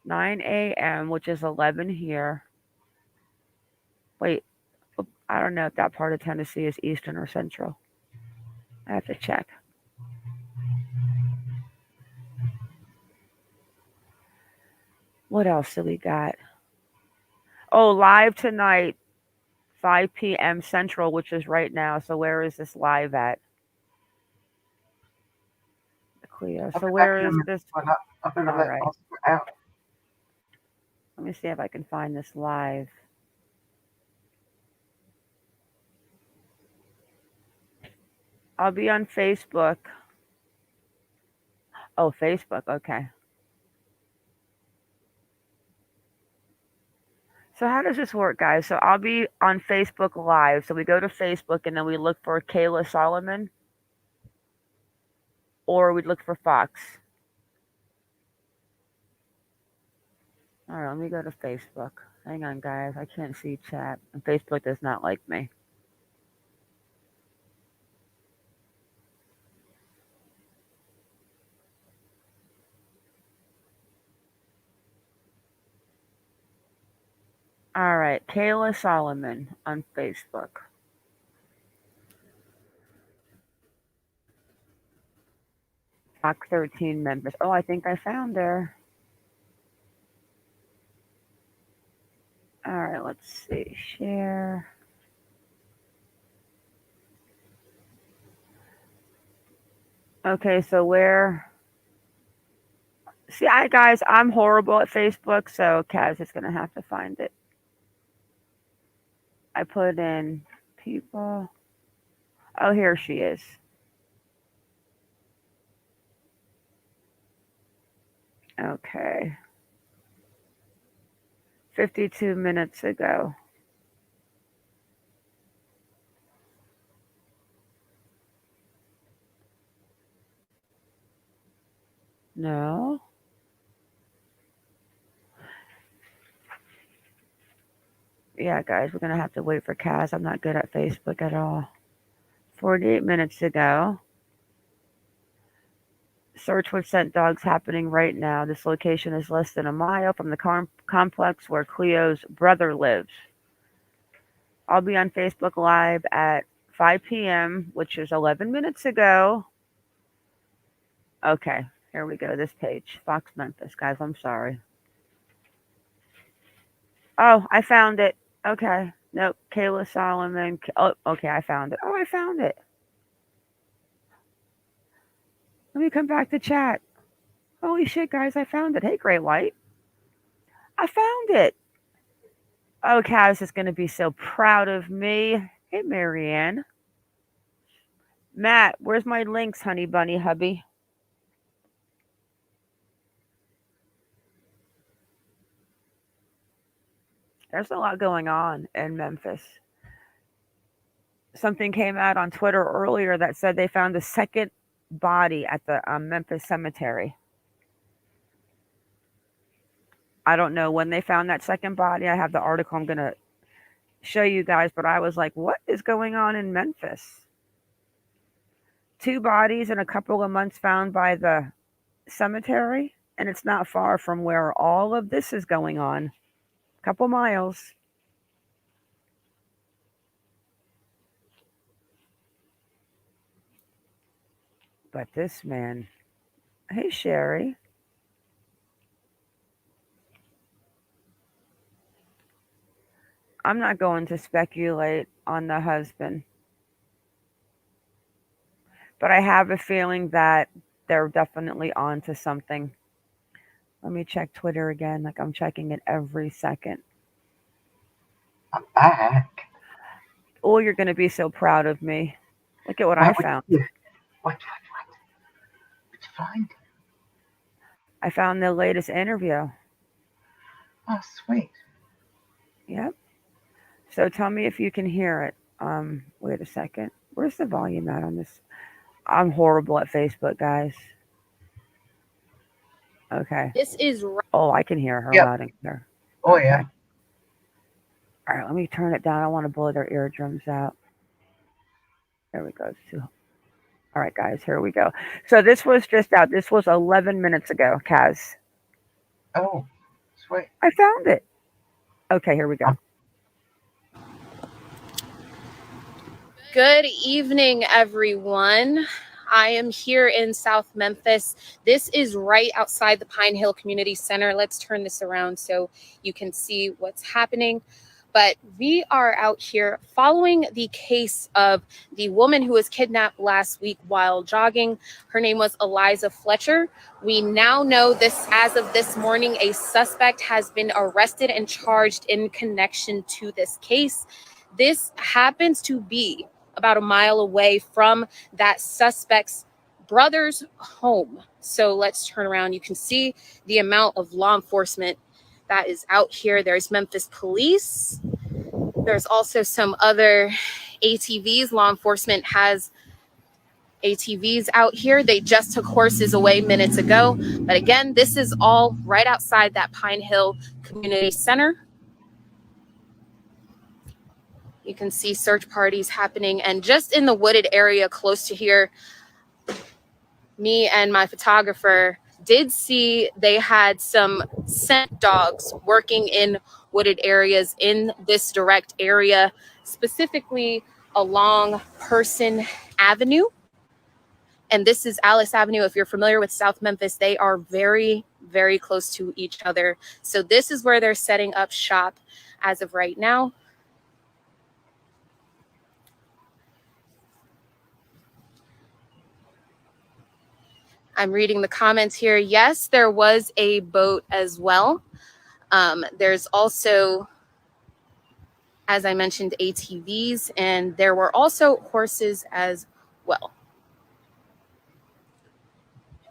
9 a.m., which is 11 here. Wait, I don't know if that part of Tennessee is Eastern or Central. I have to check. What else do we got? Oh, live tonight, 5 p.m. Central, which is right now. So where is this live at? Cleo. I'll So be back where in a is minute. this? I'm going to All let right. Oscar out. Let me see if I can find this live. I'll be on Facebook. Oh, Facebook. Okay. So how does this work, guys? So I'll be on Facebook Live. So we go to Facebook and then we look for Kayla Solomon, or we'd look for Fox. All right, let me go to Facebook. Hang on, guys. I can't see chat. And Facebook does not like me. All right, Kayla Solomon on Facebook. Fox 13 members. Oh, I think I found her. All right, let's see. Share. Okay, so where? See, guys, I'm horrible at Facebook, so Kaz is gonna have to find it. I put in people. Oh, here she is. Okay. 52 minutes ago. No. Yeah, guys, we're gonna have to wait for Kaz. I'm not good at Facebook at all. 48 minutes ago. Search with scent dogs happening right now. This location is less than a mile from the complex where Cleo's brother lives. I'll be on Facebook Live at 5 p.m., which is 11 minutes ago. Okay, here we go. This page. Fox Memphis. Guys, I'm sorry. Oh, I found it. Okay. Nope. Kayla Solomon. Oh, okay. I found it. Oh, I found it. Let me come back to chat. Holy shit, guys. I found it. Hey, Great White. I found it. Oh, Kaz is going to be so proud of me. Hey, Marianne. Matt, where's my links, honey bunny hubby? There's a lot going on in Memphis. Something came out on Twitter earlier that said they found a second body at the Memphis cemetery. I don't know when they found that second body. I have the article I'm going to show you guys, but I was like, what is going on in Memphis? Two bodies in a couple of months found by the cemetery, and it's not far from where all of this is going on. A couple miles. But this man, hey, Sherry. I'm not going to speculate on the husband, but I have a feeling that they're definitely on to something. Let me check Twitter again, like I'm checking it every second. I'm back. Oh, you're going to be so proud of me. Look at what I What found. did you, what? Did you find? I found the latest interview. Oh, sweet. Yep. So tell me if you can hear it. Wait a second. Where's the volume at on this? I'm horrible at Facebook, guys. Okay. This is Oh, I can hear her Yep. loud and clear. Oh, Okay. yeah. All right, let me turn it down. I want to blow their eardrums out. There we go. All right, guys, here we go. So this was just out. This was 11 minutes ago, Kaz. Oh, sweet. I found it. Okay, here we go. good evening, everyone. I am here in South Memphis. This is right outside the Pine Hill Community Center. Let's turn this around so you can see what's happening. But we are out here following the case of the woman who was kidnapped last week while jogging. Her name was Eliza Fletcher. We now know this, as of this morning, a suspect has been arrested and charged in connection to this case. This happens to be about a mile away from that suspect's brother's home. So let's turn around. You can see the amount of law enforcement that is out here. There's Memphis police. There's also some other ATVs. Law enforcement has ATVs out here. They just took horses away minutes ago. But again, this is all right outside that Pine Hill Community Center. You can see search parties happening. And just in the wooded area close to here, me and my photographer did see they had some scent dogs working in wooded areas in this direct area, specifically along Person Avenue. And this is Alice Avenue. If you're familiar with South Memphis, they are very, very close to each other. So this is where they're setting up shop as of right now. I'm reading the comments here. Yes, there was a boat as well. There's also, as I mentioned, ATVs, and there were also horses as well.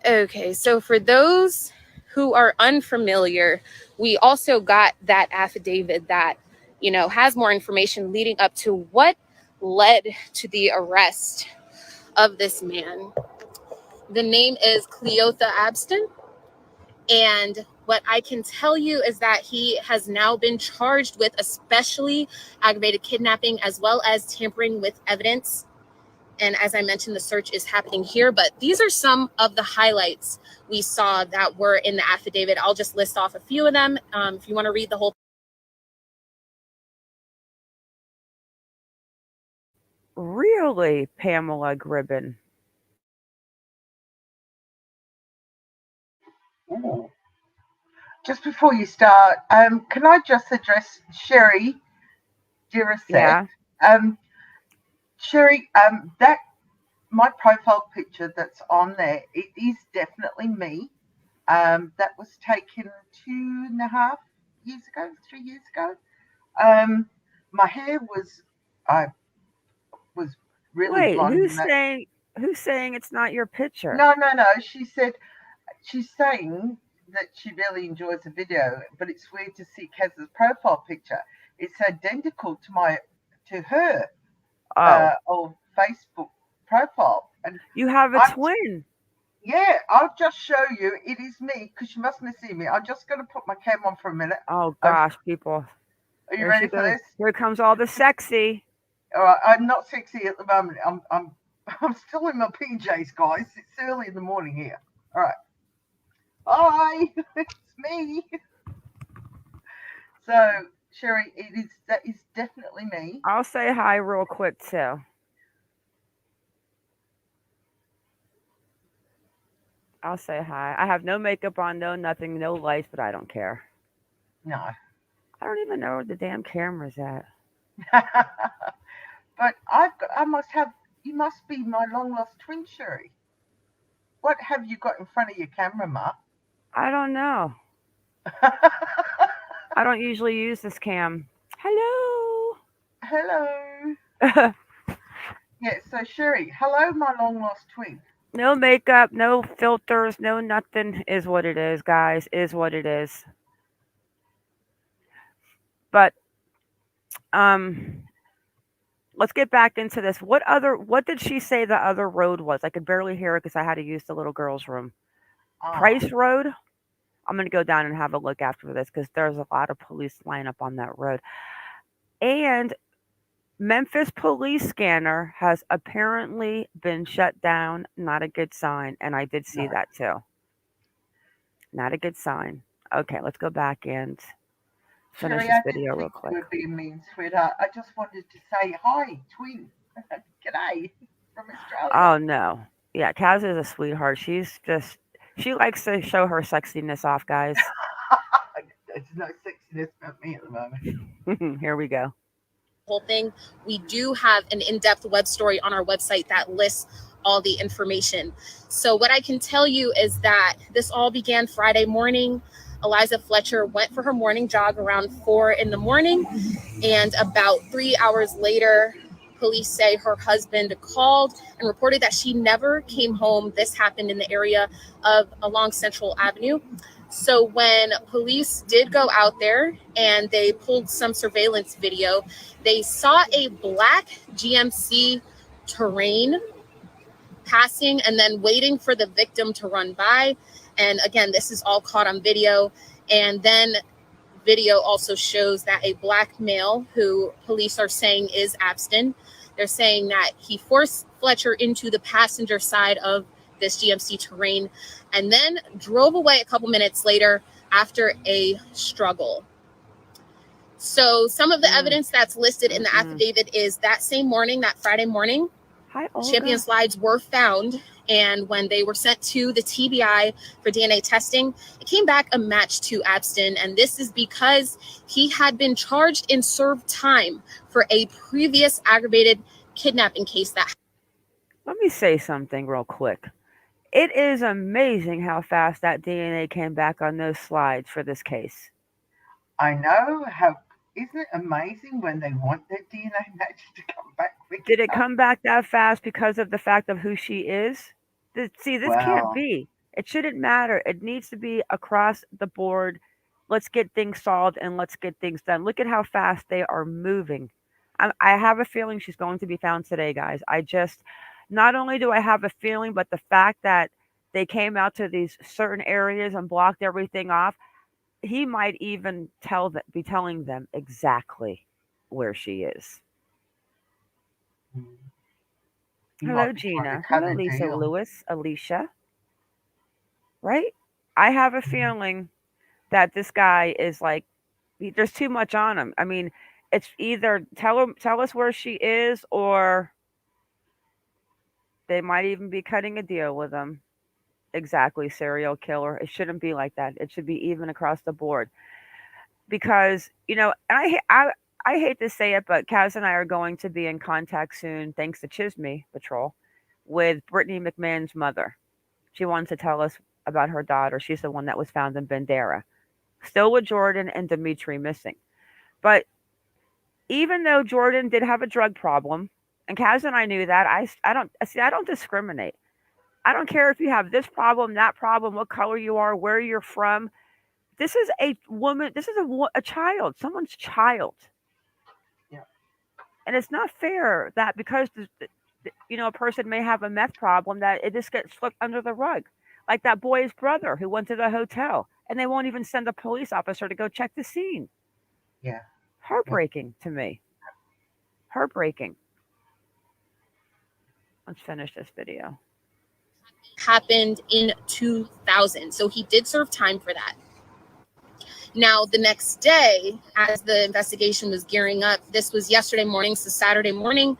Okay, so for those who are unfamiliar, we also got that affidavit that, has more information leading up to what led to the arrest of this man. The name is Cleotha Abston. And what I can tell you is that he has now been charged with especially aggravated kidnapping as well as tampering with evidence. And as I mentioned, the search is happening here, but these are some of the highlights we saw that were in the affidavit. I'll just list off a few of them. If you want to read the whole. Really, Pamela Gribben? Ooh. Just before you start, can I just address Sherry? Dear Yeah. Sherry, that my profile picture that's on there, it is definitely me. That was taken 2.5 years ago, 3 years ago. My hair was, I was really Wait, blonde. who's saying it's not your picture? No. She said she's saying that she really enjoys the video, but it's weird to see Kaz's profile picture. It's identical to her Oh, old Facebook profile, and you have a I'm twin. yeah. I'll just show you. It is me because you mustn't see me. I'm just going to put my cam on for a minute. Oh Are gosh, people. you There she ready for goes. this? Here comes all the sexy. All right, I'm not sexy at the moment. I'm I'm still in my PJs, guys. It's early in the morning here. All right. Hi, it's me. So, Sherry, that is definitely me. I'll say hi real quick too. I'll say hi. I have no makeup on, no nothing, no lights, but I don't care. No. I don't even know where the damn camera's at. But I must have, you must be my long lost twin, Sherry. What have you got in front of your camera, Ma? I don't know. I don't usually use this cam. Hello. Hello. Yeah, so Sherry, hello, my long lost twin. No makeup, no filters, no nothing. Is what it is, guys. Is what it is. But um, let's get back into this. What did she say the other road was? I could barely hear it because I had to use the little girl's room. Ah, Price Road. I'm gonna go down and have a look after this because there's a lot of police line up on that road. And Memphis police scanner has apparently been shut down. Not a good sign. And I did see no. that too. Not a good sign. Okay, let's go back and finish Sherry, this I didn't video real think quick. you were being mean, sweetheart. I just wanted to say hi, twin. G'day from Australia. Oh no. Yeah, Kaz is a sweetheart. She likes to show her sexiness off, guys. There's no sexiness about me at the moment. Here we go. Whole thing. We do have an in-depth web story on our website that lists all the information. So what I can tell you is that this all began Friday morning. Eliza Fletcher went for her morning jog around 4 in the morning, and about 3 hours later, police say her husband called and reported that she never came home. This happened in the area of along Central Avenue. So when police did go out there and they pulled some surveillance video, they saw a black GMC Terrain passing and then waiting for the victim to run by. And again, this is all caught on video. And then video also shows that a black male, who police are saying is Abston, they're saying that he forced Fletcher into the passenger side of this GMC Terrain and then drove away a couple minutes later after a struggle. So some of the evidence that's listed in the affidavit is that same morning, that Friday morning, champion slides were found. And when they were sent to the TBI for DNA testing, it came back a match to Abston. And this is because he had been charged and served time for a previous aggravated kidnapping case that. Let me say something real quick. It is amazing how fast that DNA came back on those slides for this case. I know. Isn't it amazing when they want their DNA match to come back quick? Did it come back that fast because of the fact of who she is? See, this can't be. It shouldn't matter. It needs to be across the board. Let's get things solved and let's get things done. Look at how fast they are moving. I have a feeling she's going to be found today, guys. Not only do I have a feeling, but the fact that they came out to these certain areas and blocked everything off, he might even be telling them exactly where she is. Hello, Gina. Hello, Lisa Lewis, Alicia. Right? I have a feeling that this guy is like, there's too much on him. I mean, it's either tell us where she is, or they might even be cutting a deal with him. Exactly, serial killer. It shouldn't be like that. It should be even across the board. Because, and I hate to say it, but Kaz and I are going to be in contact soon, thanks to Chisme Patrol, with Brittany McMahon's mother. She wants to tell us about her daughter. She's the one that was found in Bandera. Still with Jordan and Dimitri missing. But even though Jordan did have a drug problem, and Kaz and I knew that, I don't discriminate. I don't care if you have this problem, that problem, what color you are, where you're from. This is a woman. This is a child, someone's child. Yeah. And it's not fair that because a person may have a meth problem that it just gets swept under the rug. Like that boy's brother who went to the hotel and they won't even send a police officer to go check the scene. Yeah. Heartbreaking to me. Heartbreaking. Let's finish this video. Happened in 2000. So he did serve time for that. Now, the next day, as the investigation was gearing up, this was yesterday morning, so Saturday morning,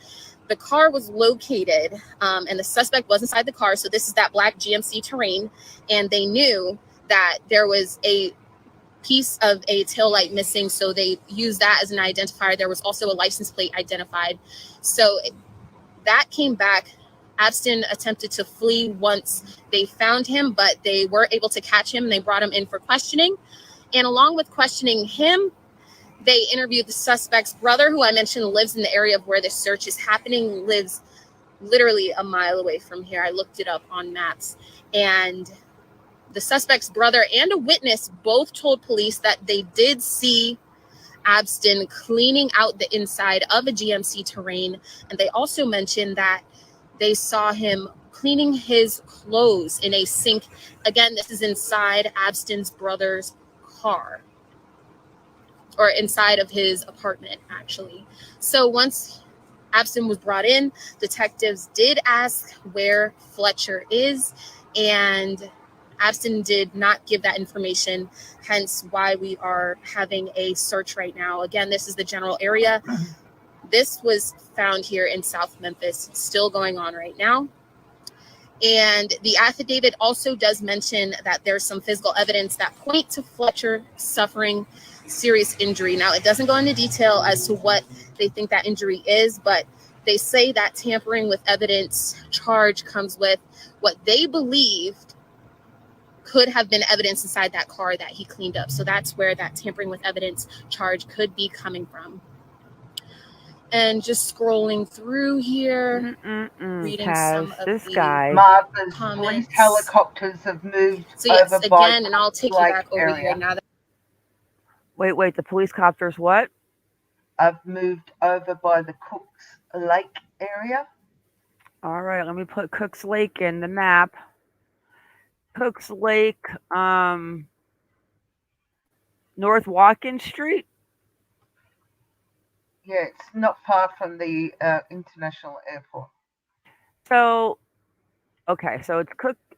the car was located and the suspect was inside the car. So this is that black GMC Terrain. And they knew that there was a piece of a taillight missing. So they used that as an identifier. There was also a license plate identified. So that came back. Abston attempted to flee once they found him, but they were able to catch him. They brought him in for questioning. And along with questioning him, they interviewed the suspect's brother, who I mentioned lives in the area of where the search is happening, lives literally a mile away from here. I looked it up on maps. And the suspect's brother and a witness both told police that they did see Abston cleaning out the inside of a GMC Terrain. And they also mentioned that they saw him cleaning his clothes in a sink. Again, this is inside Abston's brother's car, or inside of his apartment, actually. So once Abston was brought in, detectives did ask where Fletcher is, and Abston did not give that information, hence why we are having a search right now. Again, this is the general area. This was found here in South Memphis, still going on right now. And the affidavit also does mention that there's some physical evidence that point to Fletcher suffering serious injury. Now, it doesn't go into detail as to what they think that injury is, but they say that tampering with evidence charge comes with what they believed could have been evidence inside that car that he cleaned up. So that's where that tampering with evidence charge could be coming from. And just scrolling through here, reading some of This the guy. Martha's police comments. helicopters have moved So yes, over by again, and I'll take you Lake back over area. here now that Wait, the police copters what? I've moved over by the Cooks Lake area. All right, let me put Cooks Lake in the map. Cooks Lake, North Watkins Street. Yeah, it's not far from the international airport. So, okay, so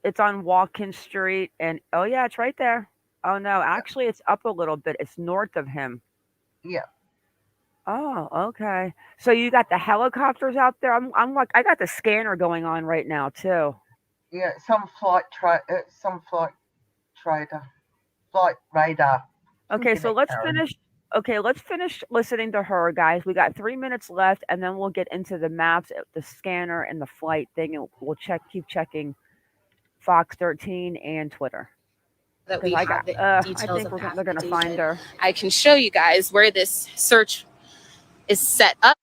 it's on Watkins Street, and oh yeah, it's right there. Oh no, actually, it's up a little bit. It's north of him. Yeah. Oh, okay. So you got the helicopters out there. I'm like, I got the scanner going on right now too. Yeah, some flight radar. Okay, so let's finish. Okay, let's finish listening to her, guys. We got 3 minutes left, and then we'll get into the maps, the scanner, and the flight thing, and we'll keep checking Fox 13 and Twitter. that we have the details of they're going to find her. I can show you guys where this search is set up.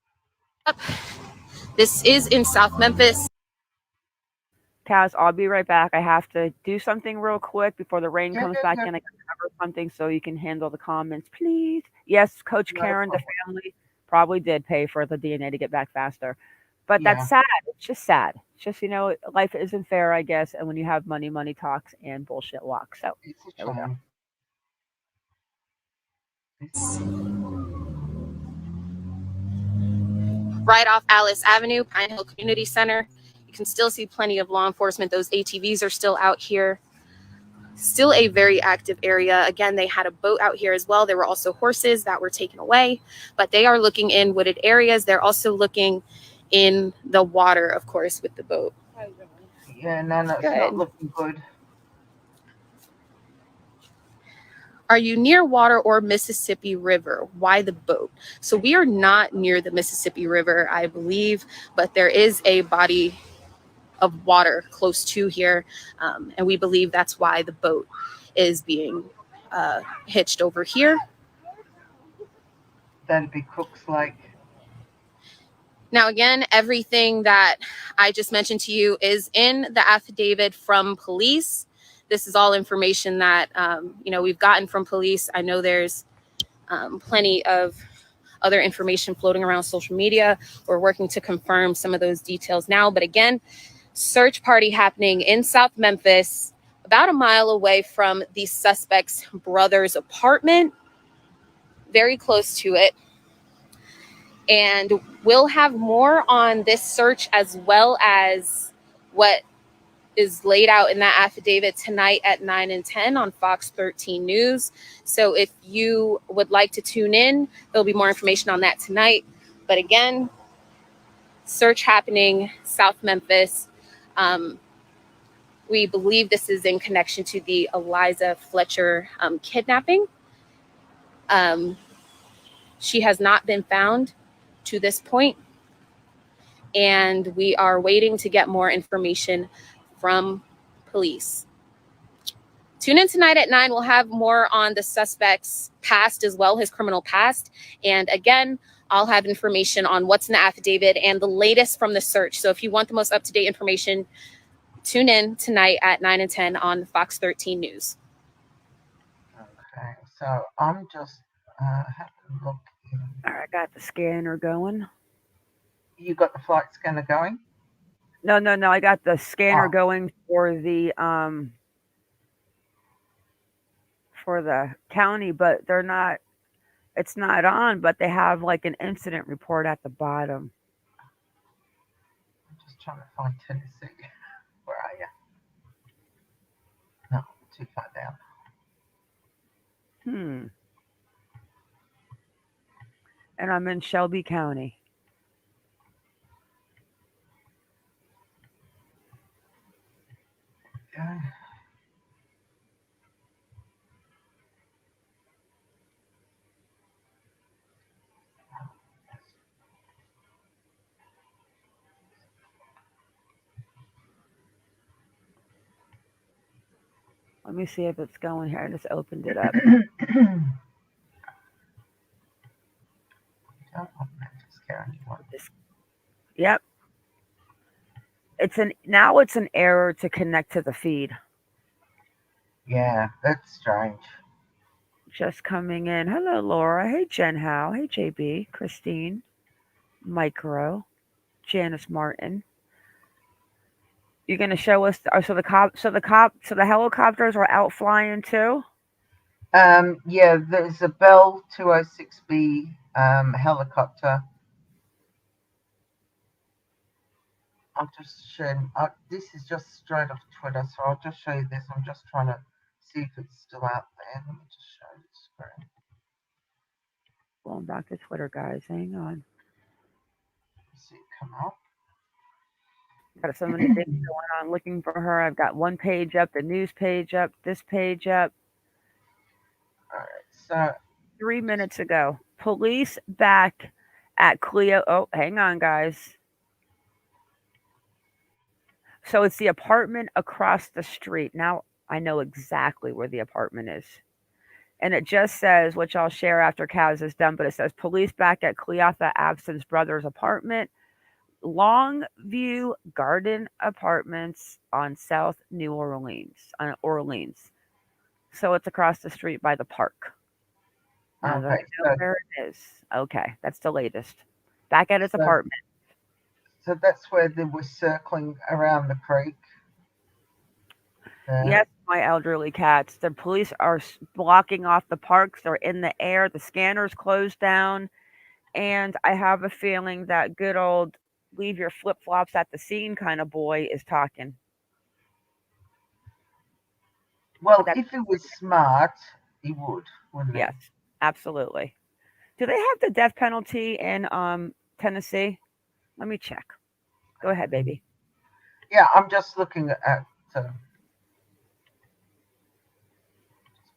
This is in South Memphis. Kaz, I'll be right back. I have to do something real quick before the rain comes back in. I can cover something so you can handle the comments, please. Yes, Coach Karen, the family probably did pay for the DNA to get back faster. But that's sad. It's just sad. It's just, life isn't fair, I guess. And when you have money, money talks and bullshit walks. So there we go. Right off Alice Avenue, Pine Hill Community Center. You can still see plenty of law enforcement. Those ATVs are still out here. Still a very active area. Again, they had a boat out here as well. There were also horses that were taken away, but they are looking in wooded areas. They're also looking in the water, of course, with the boat. Yeah, no, it's not looking good. Are you near water or Mississippi River? Why the boat? So we are not near the Mississippi River, I believe, but there is a body of water close to here, and we believe that's why the boat is being hitched over here. That'd be Cooks Lake. Now, again, everything that I just mentioned to you is in the affidavit from police. This is all information that, we've gotten from police. I know there's plenty of other information floating around social media. We're working to confirm some of those details now. But again, search party happening in South Memphis, about a mile away from the suspect's brother's apartment, very close to it. And we'll have more on this search as well as what is laid out in that affidavit tonight at 9 and 10 on Fox 13 News. So if you would like to tune in, there'll be more information on that tonight. But again, search happening South Memphis. We believe this is in connection to the Eliza Fletcher kidnapping. She has not been found to this point, and we are waiting to get more information from police. Tune in tonight at 9. We'll have more on the suspect's past as well, his criminal past. And again, I'll have information on what's in the affidavit and the latest from the search. So if you want the most up-to-date information, tune in tonight at 9 and 10 on Fox 13 News. Okay, so I'm just have to look in. All right, I got the scanner going. You got the flight scanner going? No. I got the scanner going for the county, but they're not. It's not on, but they have like an incident report at the bottom. I'm just trying to find Tennessee. Where are you? No, too far down. And I'm in Shelby County. go. Let me see if it's going here. I just opened it up. Don't want Memphis County one. Yep. It's an error to connect to the feed. Yeah, that's strange. Just coming in. Hello, Laura. Hey, Jen Howe. Hey, JB. Christine. Micro. Janice Martin. You're gonna show us. So the helicopters are out flying too. Yeah, there's a Bell 206B helicopter. I'll just show. This is just straight off Twitter, so I'll just show you this. I'm just trying to see if it's still out there. Let me just show you the screen. Going back to Twitter, guys. Hang on. See it come up. Got so many things going on looking for her. I've got one page up, the news page up, this page up. All right, so 3 minutes ago, police back at Cleo. Oh, hang on, guys. So it's the apartment across the street. Now I know exactly where the apartment is. And it just says, which I'll share after Kaz is done, but it says police back at Cleotha Abston's brother's apartment, Longview Garden Apartments on South New Orleans, on Orleans. So it's across the street by the park. Now that I okay, know where it is. Okay, that's the latest. Back at his apartment. so that's where they were circling around the creek. Yes, my elderly cats. The police are blocking off the parks. They're in the air. The scanners closed down. And I have a feeling that good old leave your flip flops at the scene kind of boy is talking. Well, That, if it was smart, he would, wouldn't he? yes, absolutely. Do they have the death penalty in Tennessee? Let me check. Go ahead, baby. Yeah, I'm just looking at. Just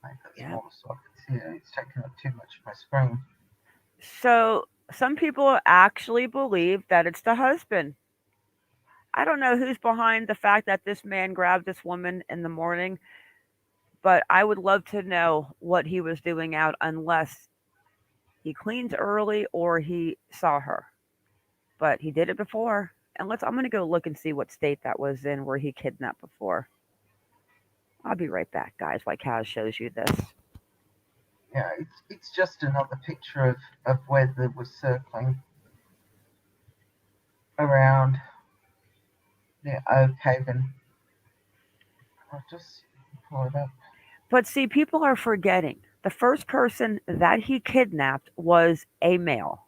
make it Yeah. smaller so I can see it. It's taking up too much of my screen. So some people actually believe that it's the husband. I don't know who's behind the fact that this man grabbed this woman in the morning, but I would love to know what he was doing out unless he cleans early or he saw her. But he did it before. And I'm going to go look and see what state that was in where he kidnapped before. I'll be right back, guys, while Kaz shows you this. Yeah, it's just another picture of where they were circling around the Oak Haven. I'll just pull it up. But see, people are forgetting the first person that he kidnapped was a male.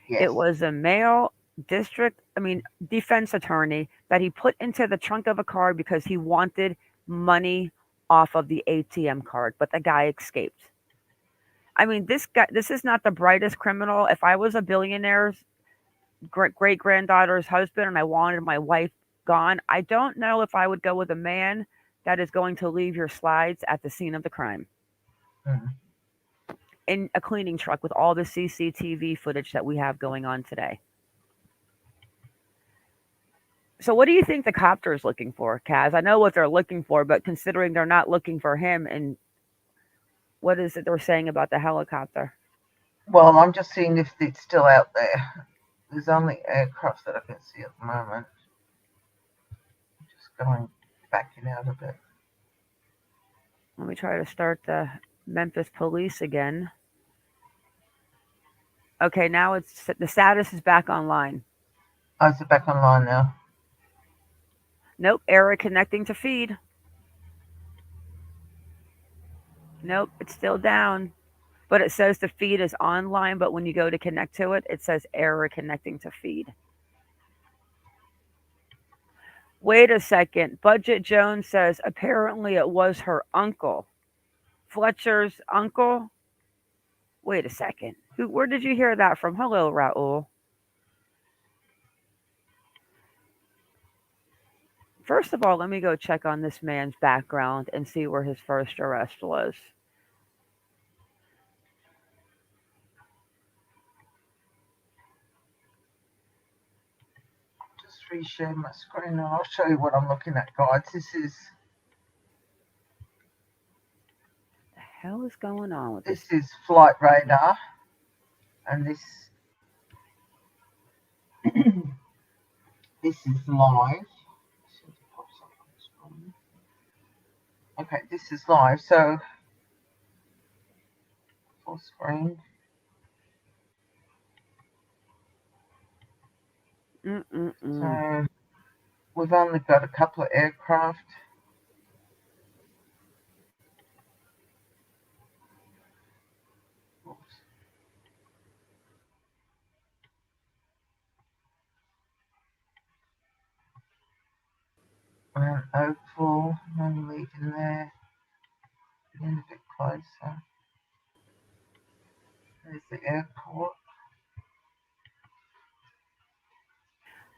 Yes. It was a male defense attorney that he put into the trunk of a car because he wanted money off of the ATM card, but the guy escaped. I mean, this is not the brightest criminal. If I was a billionaire's great granddaughter's husband and I wanted my wife gone, I don't know if I would go with a man that is going to leave your slides at the scene of the crime in a cleaning truck with all the CCTV footage that we have going on today. So what do you think the copter is looking for, Kaz? I know what they're looking for, but considering they're not looking for him, and what is it they're saying about the helicopter? Well, I'm just seeing if it's still out there. There's only aircraft that I can see at the moment. Just going backing out a bit. Let me try to start the Memphis police again. Okay, now the status is back online. Oh, is it back online now? Nope, error connecting to feed. Nope, it's still down. But it says the feed is online, but when you go to connect to it, it says error connecting to feed. Wait a second. Budget Jones says apparently it was her uncle. Fletcher's uncle? Wait a second. Where did you hear that from? Hello, Raul. First of all, let me go check on this man's background and see where his first arrest was. Just reshare my screen and I'll show you what I'm looking at, guys. The hell is going on with this? This is Flight Radar, and this this is live. Okay, this is live. So full screen. Mm-mm-mm. So we've only got a couple of aircraft. Oops. An Oakville, no leaving there. Getting a bit closer. There's the airport.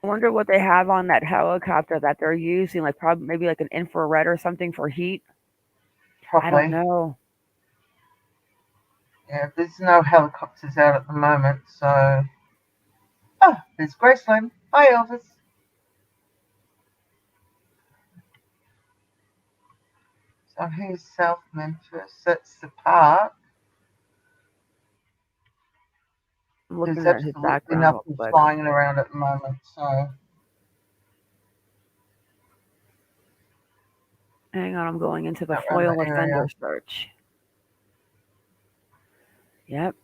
I wonder what they have on that helicopter that they're using, like probably maybe like an infrared or something for heat. I don't Probably. know. Yeah, there's no helicopters out at the moment, so. Oh, there's Graceland. Hi, Elvis. So here's South Memphis. That's the park. I'm There's looking at his absolutely background real nothing quick. flying around at the moment, so. Hang on, I'm going into the Around FOIL the offender area. search. Yep,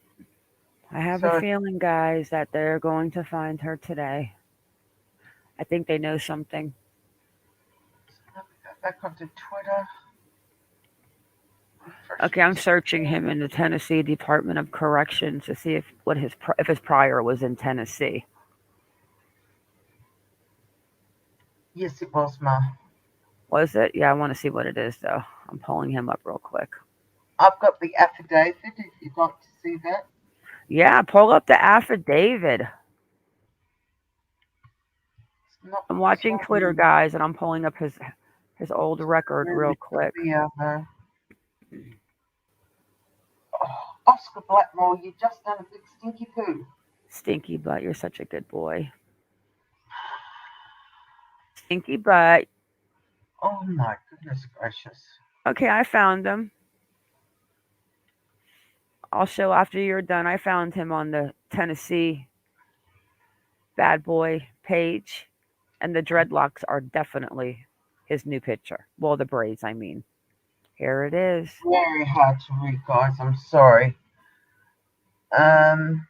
I have a So feeling, guys, that they're going to find her today. I think they know something. let me go back onto Twitter. Refresh Okay, my I'm searching screen. him in the Tennessee Department of Corrections to see if his prior was in Tennessee. Yes, it was, Ma. Was it? Yeah, I want to see what it is though. I'm pulling him up real quick. I've got the affidavit if you'd like to see that. Yeah, pull up the affidavit. It's not I'm watching Twitter, showing. guys, and I'm pulling up his old record Where real it could quick. be though. Oh, Oscar Blackmore, you've just done a big stinky poo. Stinky butt, you're such a good boy. Stinky butt. Oh my goodness gracious. Okay, I found him. I'll show after you're done. I found him on the Tennessee bad boy page, and the dreadlocks are definitely his new picture. Well, the braids, I mean. Here it is. Very hard to read, guys. I'm sorry. Um,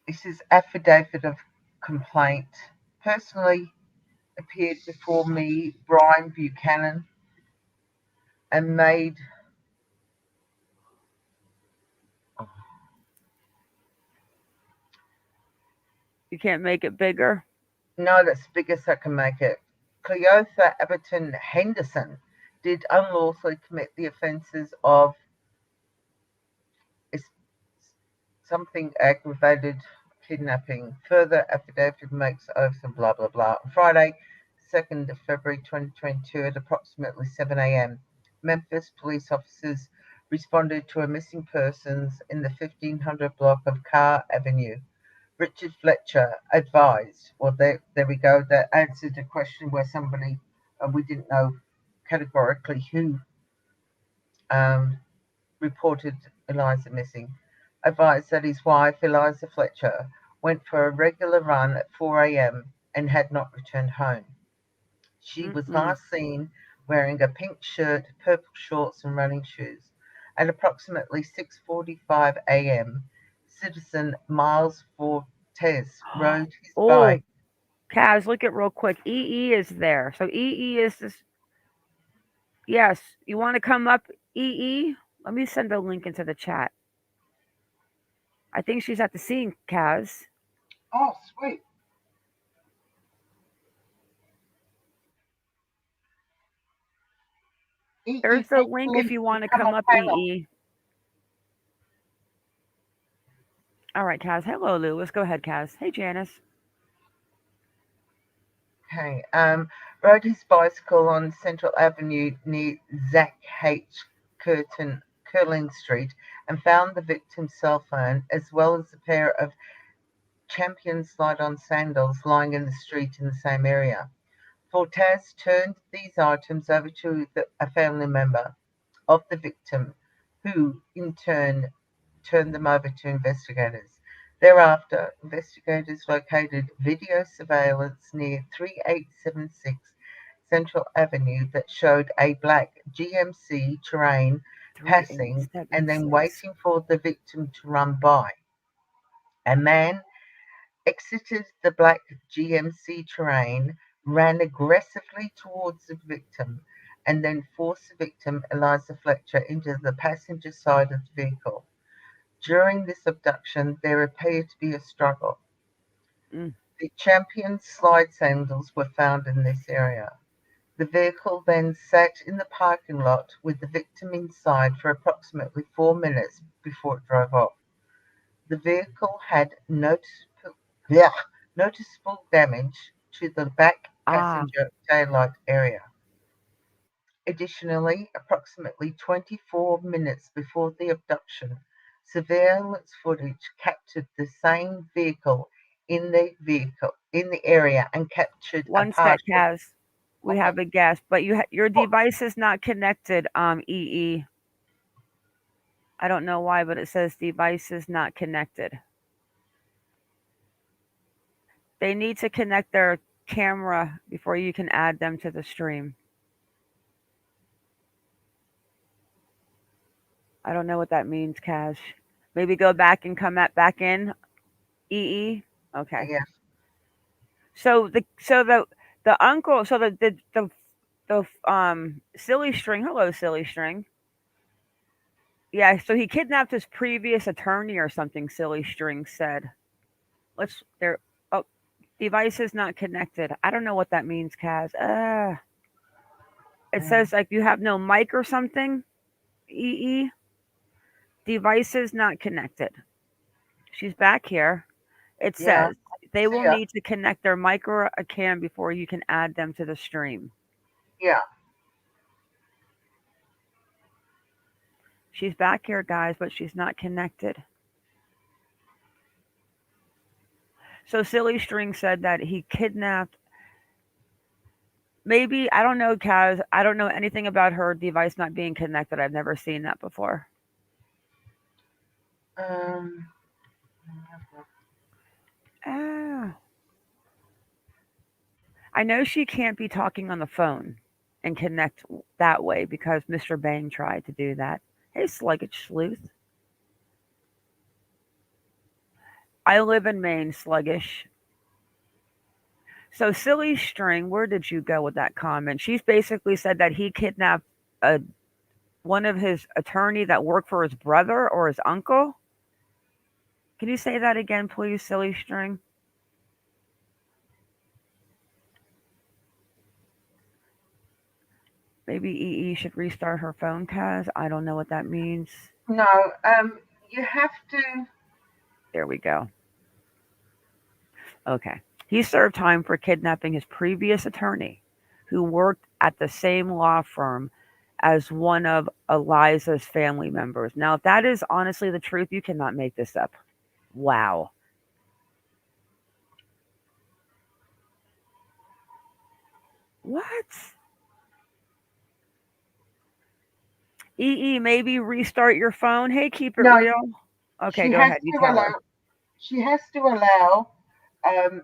this is affidavit of complaint. Personally appeared before me, Brian Buchanan, and made. You can't make it bigger. No, that's the biggest I can make it. Cleotha Abston Henderson did unlawfully commit the offences of something aggravated kidnapping. Further affidavit makes oaths and blah blah blah. Friday, 2nd of February 2022 at approximately 7 a.m. Memphis police officers responded to a missing persons in the 1500 block of Carr Avenue. Richard Fletcher advised. Well, there we go. That answered a question where somebody, we didn't know categorically who reported Eliza missing. Advised that his wife, Eliza Fletcher, went for a regular run at 4 a.m. and had not returned home. She was Mm-mm. last seen wearing a pink shirt, purple shorts, and running shoes. At approximately 6:45 a.m., citizen Miles Fortes rode his Oh, bike. Kaz, look at real quick. EE is there. So EE is this. Yes, you want to come up, EE? Let me send a link into the chat. I think she's at the scene, Kaz. Oh, sweet. There's EE the link if police you to want to come come on up, panel. EE. All right, Kaz. Hello, Lewis. Go ahead, Kaz. Hey, Janice. Okay. Rode his bicycle on Central Avenue near Zach H. Curling Street and found the victim's cell phone as well as a pair of Champion slide-on sandals lying in the street in the same area. Fortas turned these items over to a family member of the victim, who in turn turned them over to investigators. Thereafter, investigators located video surveillance near 3876 Central Avenue that showed a black GMC Terrain passing and then 3876. waiting for the victim to run by. A man exited the black GMC Terrain, ran aggressively towards the victim, and then forced the victim, Eliza Fletcher, into the passenger side of the vehicle. During this abduction, there appeared to be a struggle. Mm. The Champion slide sandals were found in this area. The vehicle then sat in the parking lot with the victim inside for approximately 4 minutes before it drove off. The vehicle had noticeable damage to the back Ah, passenger taillight area. Additionally, approximately 24 minutes before the abduction, surveillance footage captured the same vehicle in the area and captured a one sec, partial. Kaz. We Okay. have a guest, but your Oh, device is not connected. EE. I don't know why, but it says device is not connected. They need to connect their camera before you can add them to the stream. I don't know what that means, Kaz. Maybe go back and come back in. EE. Okay. yeah, So the uncle. So the silly string. Hello, silly string. Yeah. So he kidnapped his previous attorney or something. Silly string said. Let's there. Oh, device is not connected. I don't know what that means, Kaz. It mm, says like you have no mic or something. EE. Device is not connected. She's back here. It yeah, says they see will ya. need to connect their mic or a cam before you can add them to the stream. Yeah, She's back here, guys, but she's not connected. So Silly String said that he kidnapped. Maybe I don't know, Kaz. I don't know anything about her device not being connected. I've never seen that before. um, Ah, I know she can't be talking on the phone and connect that way because Mr. Bang tried to do that. Hey, sluggish sleuth. I live in Maine, sluggish. So silly string, where did you go with that comment? She's basically said that he kidnapped a one of his attorney that worked for his brother or his uncle. Can you say that again, please, silly string? Maybe EE should restart her phone, Kaz. I don't know what that means. no, you have to. There we go. Okay. He served time for kidnapping his previous attorney, who worked at the same law firm as one of Eliza's family members. Now, if that is honestly the truth, you cannot make this up. Wow. What? EE, maybe restart your phone. Hey, keep it No, real. Okay, she go has ahead. You to tell allow. her. She has to allow um,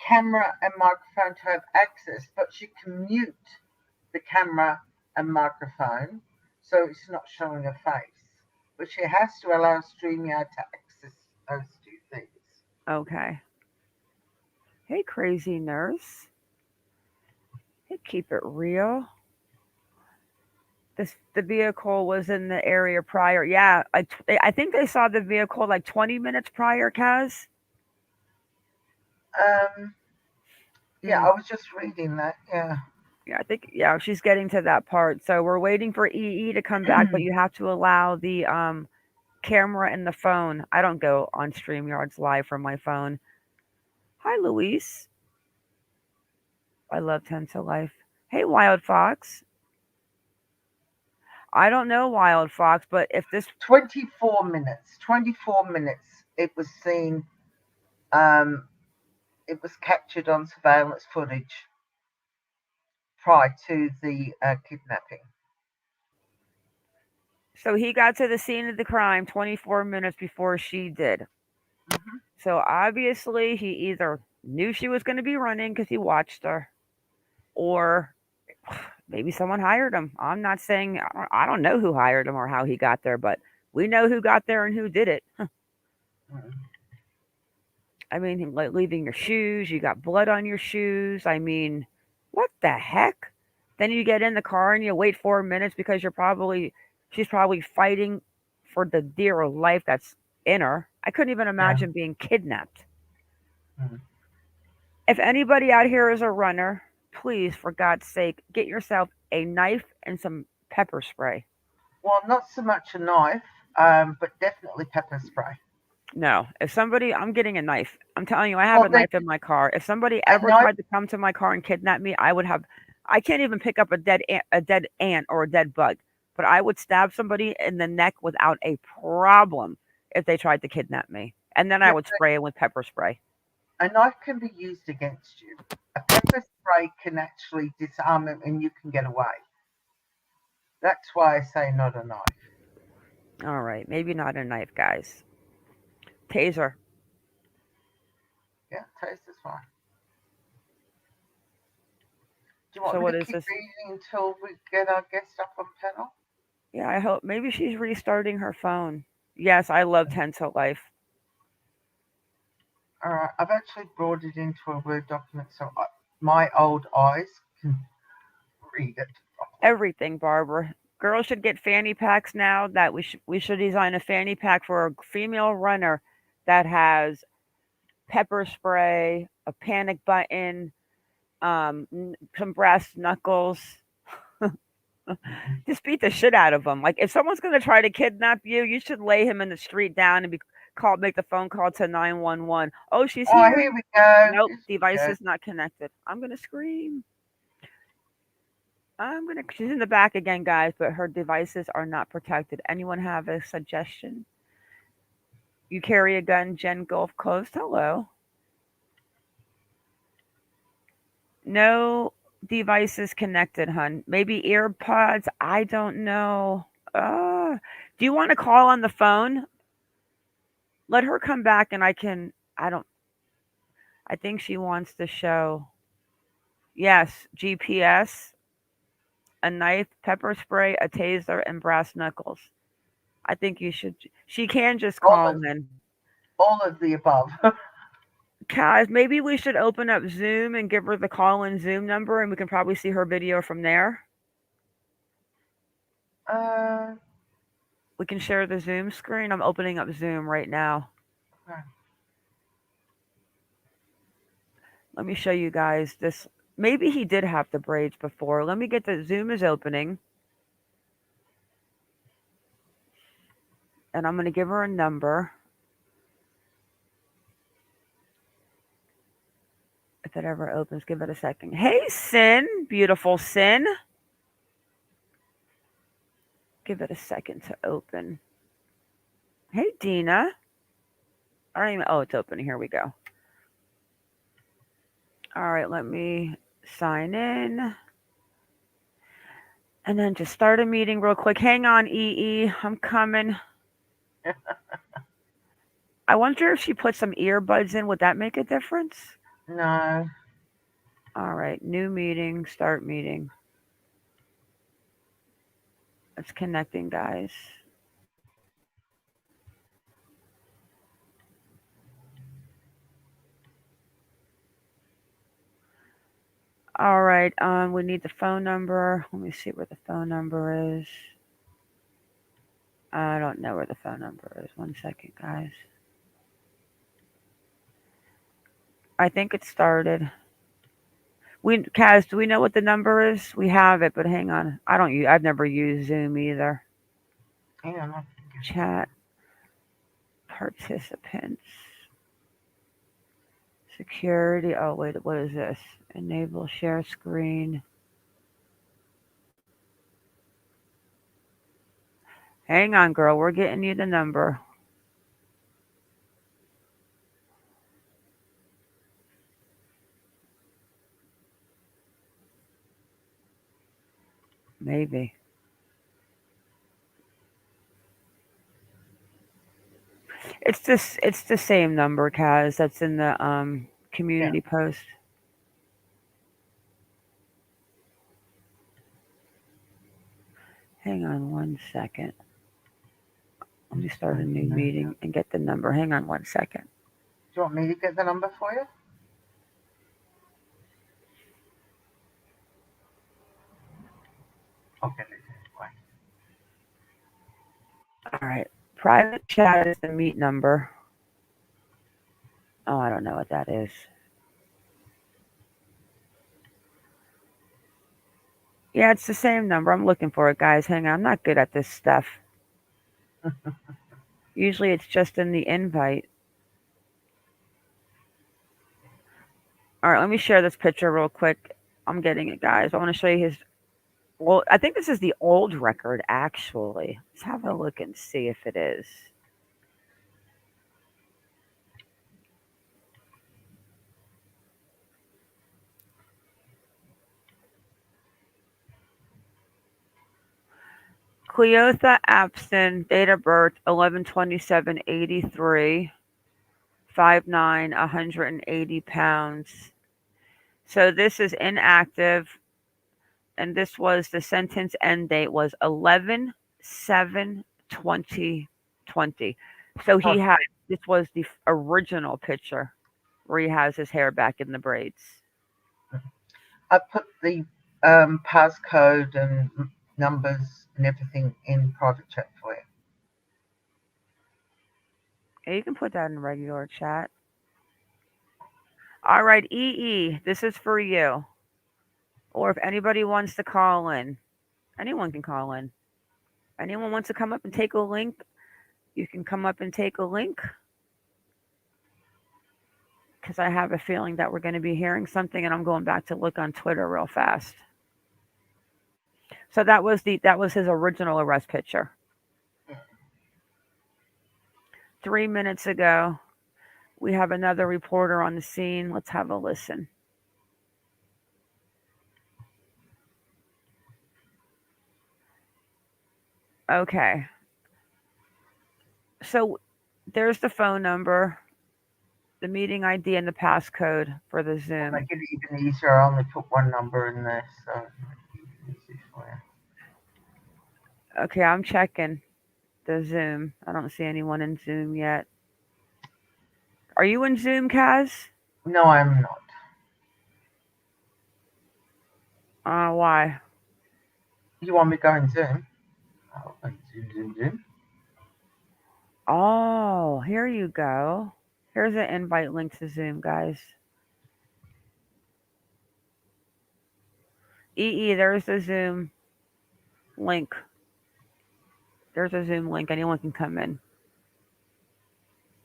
camera and microphone to have access, but she can mute the camera and microphone so it's not showing her face. But she has to allow StreamYard to access those two things. Okay. Hey, crazy nurse. Hey, keep it real. The vehicle was in the area prior. Yeah, I think they saw the vehicle like 20 minutes prior, Kaz. Um, yeah, Mm, I was just reading that. Yeah. yeah, I think yeah, she's getting to that part. So we're waiting for EE to come back, but you have to allow the camera and the phone. I don't go on StreamYards live from my phone. Hi, Luis. I love Ten to Life. Hey, Wild Fox. I don't know Wild Fox, but if this 24 minutes. 24 minutes. It was seen. Um, it was captured on surveillance footage prior to the kidnapping. so he got to the scene of the crime 24 minutes before she did. Hmm. So obviously he either knew she was going to be running because he watched her, or maybe someone hired him. I'm not saying I don't know who hired him or how he got there, but we know who got there and who did it. I mean, like leaving your shoes, you got blood on your shoes. I mean, what the heck? Then you get in the car and you wait 4 minutes because she's probably fighting for the dear life that's in her. I couldn't even Yeah. imagine being kidnapped. Mm. If anybody out here is a runner, please, for God's sake, get yourself a knife and some pepper spray. Well, not so much a knife, but definitely pepper spray. No, if somebody, I'm getting a knife. I'm telling you, I have Well, a knife in my car. If somebody a ever knife. tried to come to my car and kidnap me, I would have. I can't even pick up a dead ant or a dead bug, but I would stab somebody in the neck without a problem if they tried to kidnap me, and then I Yeah, would spray it with pepper spray. a knife can be used against you. A pepper spray can actually disarm it, and you can get away. That's why I say not a knife. All right, maybe not a knife, guys. Taser. Yeah, taste is fine. Do you So want me what to is keep this? reading until we get our guest up on panel? Yeah, I hope maybe she's restarting her phone. Yes, I love Ten to Life. All right, I've actually brought it into a Word document so my old eyes can read it properly. Everything, Barbara. Girls should get fanny packs now. That we should design a fanny pack for a female runner that has pepper spray, a panic button, some brass knuckles. Mhm. Just beat the shit out of them. Like if someone's gonna try to kidnap you, you should lay him in the street down and make the phone call to 911. Oh, she's Oh, here. here we go. Nope, Here we device go. is not connected. I'm gonna scream. She's in the back again, guys, but her devices are not protected. Anyone have a suggestion? You carry a gun, Jen Gulf Coast. Hello. No devices connected, hun. Maybe earpods. I don't know. Do you want to call on the phone? Let her come back and I can. I don't. I think she wants to show. Yes, GPS, a knife, pepper spray, a taser, and brass knuckles. I think you should. She can just All call of in. all of the above. Kaz, maybe we should open up Zoom and give her the call in Zoom number and we can probably see her video from there. uh, We can share the Zoom screen. I'm opening up Zoom right now. Let me show you guys this. Maybe he did have the braids before. Let me get the Zoom is opening. And I'm going to give her a number. If it ever opens, give it a second. Hey, Sin. Beautiful Sin. Give it a second to open. Hey, Dina. I don't even. Oh, it's opening. Here we go. All right, let me sign in. And then just start a meeting real quick. Hang on, EE. I'm coming. I wonder if she put some earbuds in. Would that make a difference? no. All right. New meeting. Start meeting. It's connecting, guys. All right. We need the phone number. Let me see where the phone number is. I don't know where the phone number is. 1 second, guys. I think it started. Kaz, do we know what the number is? We have it, but hang on. I don't use. I've never used Zoom either. Hang on. Chat participants. Security. Oh, wait, what is this? Enable share screen. Hang on, girl. We're getting you the number. Maybe. It's the same number, Kaz, that's in the Yeah. community post. Hang on 1 second. Let me start a new meeting and get the number. Hang on 1 second. Do you want me to get the number for you? Okay. Wait. All right. Private chat is the meet number. Oh, I don't know what that is. Yeah, it's the same number. I'm looking for it, guys. Hang on. I'm not good at this stuff. Usually it's just in the invite. All right, let me share this picture real quick. I'm getting it, guys. I want to show you his. Well, I think this is the old record, actually. Let's have a look and see if it is. Cleotha Abston, date of birth 11/27/83, 5'9", 180 pounds. So this is inactive, and this was the sentence end date was 11/7/2020. So he had this was the original picture where he has his hair back in the braids. I put the passcode and numbers and everything in private chat for you. Yeah, you can put that in regular chat. All right, EE, this is for you. Or if anybody wants to call in, anyone can call in. Anyone wants to come up and take a link, you can come up and take a link. Because I have a feeling that we're going to be hearing something, and I'm going back to look on Twitter real fast. So that was his original arrest picture. 3 minutes ago, we have another reporter on the scene. Let's have a listen. Okay. So there's the phone number, the meeting ID, and the passcode for the Zoom. Make it even easier. I only put one number in there, so easy for you. Okay, I'm checking the Zoom. I don't see anyone in Zoom yet. Are you in Zoom, Kaz? No, I'm not. Why? You want me to go in Zoom? Oh, Zoom. Oh, here you go. Here's an invite link to Zoom, guys. EE, there's the Zoom link. There's a Zoom link. Anyone can come in.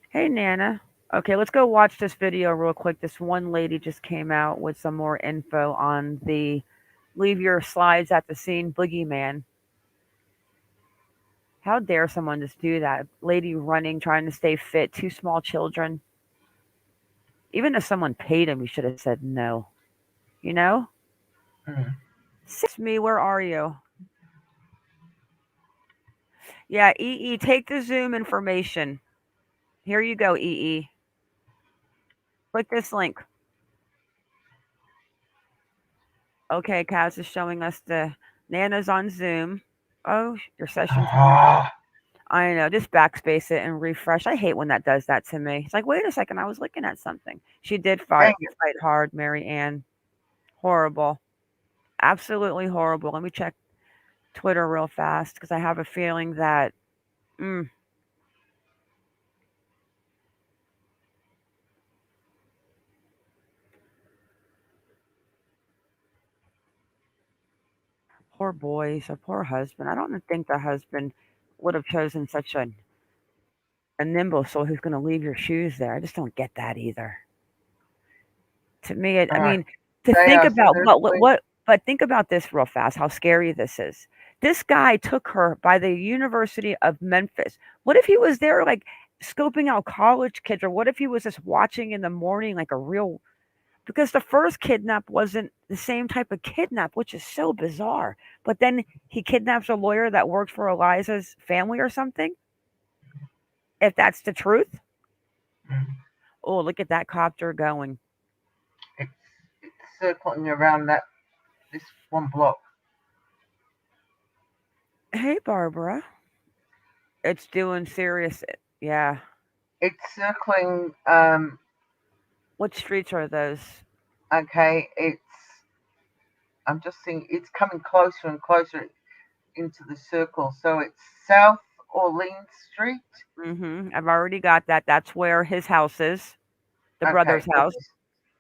Hey, Nana. Okay, let's go watch this video real quick. This one lady just came out with some more info on the leave your slides at the scene boogeyman. How dare someone just do that? Lady running, trying to stay fit, 2 small children. Even if someone paid him, he should have said no. You know? It's me, where are you? Yeah, EE, take the Zoom information. Here you go, EE. Click this link. Okay, Kaz is showing us the Nana's on Zoom. Oh, your session's I know. Just backspace it and refresh. I hate when that does that to me. It's like, wait a second, I was looking at something. She did fight hard, Mary Ann. Horrible. Absolutely horrible. Let me check Twitter real fast because I have a feeling that poor boys, her poor husband. I don't think the husband would have chosen such a nimble soul who's going to leave your shoes there. I just don't get that either. To me, All I right. mean, to They think are about circling. but think about this real fast, how scary this is. This guy took her by the University of Memphis. What if he was there, like, scoping out college kids, or what if he was just watching in the morning like a real, because the first kidnap wasn't the same type of kidnap, which is so bizarre. But then he kidnaps a lawyer that works for Eliza's family or something, if that's the truth. Mm. Oh, look at that copter going. It's it's circling around this one block. Hey, Barbara. It's doing serious. Yeah. It's circling. What streets are those? Okay. I'm just seeing it's coming closer and closer into the circle. So it's South Orleans Street. I've already got that. That's where his house is, the Okay, brother's house.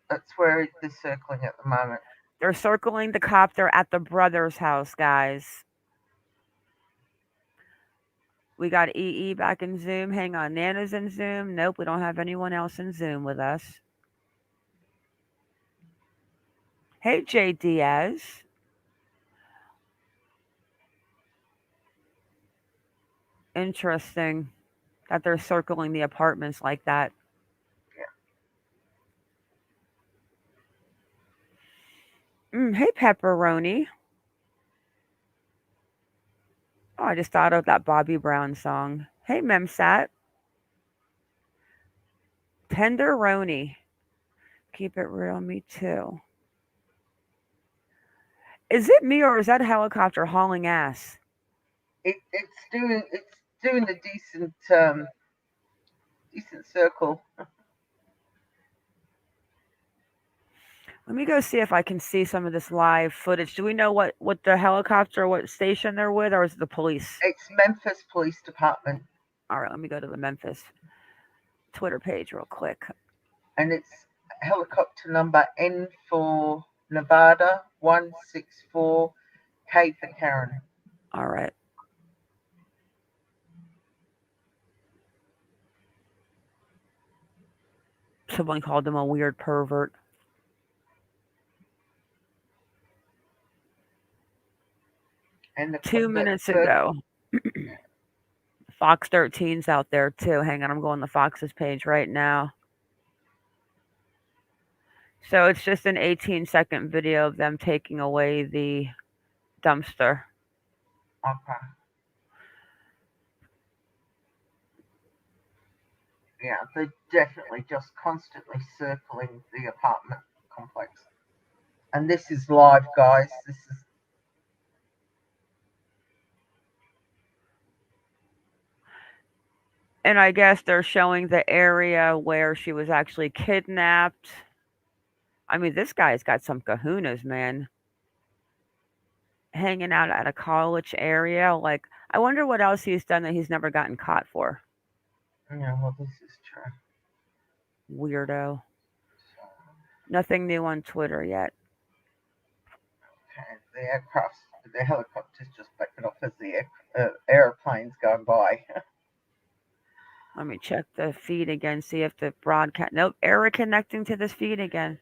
that's where they're circling at the moment. They're circling the copter at the brother's house, guys. We got EE back in Zoom. Hang on. Nana's in Zoom. Nope, we don't have anyone else in Zoom with us. Hey, Jay Diaz. Interesting that they're circling the apartments like that. Hey, Pepperoni. Oh, I just thought of that Bobby Brown song. Hey, Memsat. Tenderoni. Keep it real, me too. Is it me or is that helicopter hauling ass? It's doing a decent circle. Let me go see if I can see some of this live footage. Do we know what the helicopter, what station they're with, or is it the police? It's Memphis Police Department, All right, let me go to the Memphis Twitter page real quick. and it's helicopter number N for Nevada 164 K for Karen. All right. Someone called him a weird pervert. And 2 minutes ago. Fox 13's out there too. Hang on, I'm going to Fox's page right now. So it's just an 18-second video of them taking away the dumpster. Okay. Yeah, they're definitely just constantly circling the apartment complex. And this is live, guys. This is And I guess they're showing the area where she was actually kidnapped. I mean, this guy's got some kahunas, man. Hanging out at a college area. Like, I wonder what else he's done that he's never gotten caught for. yeah, well, this is true. Weirdo. So, Nothing new on Twitter yet. okay, the helicopter's just backing off as the airplanes go by. Let me check the feed again, see if the broadcast. Nope, error connecting to this feed again.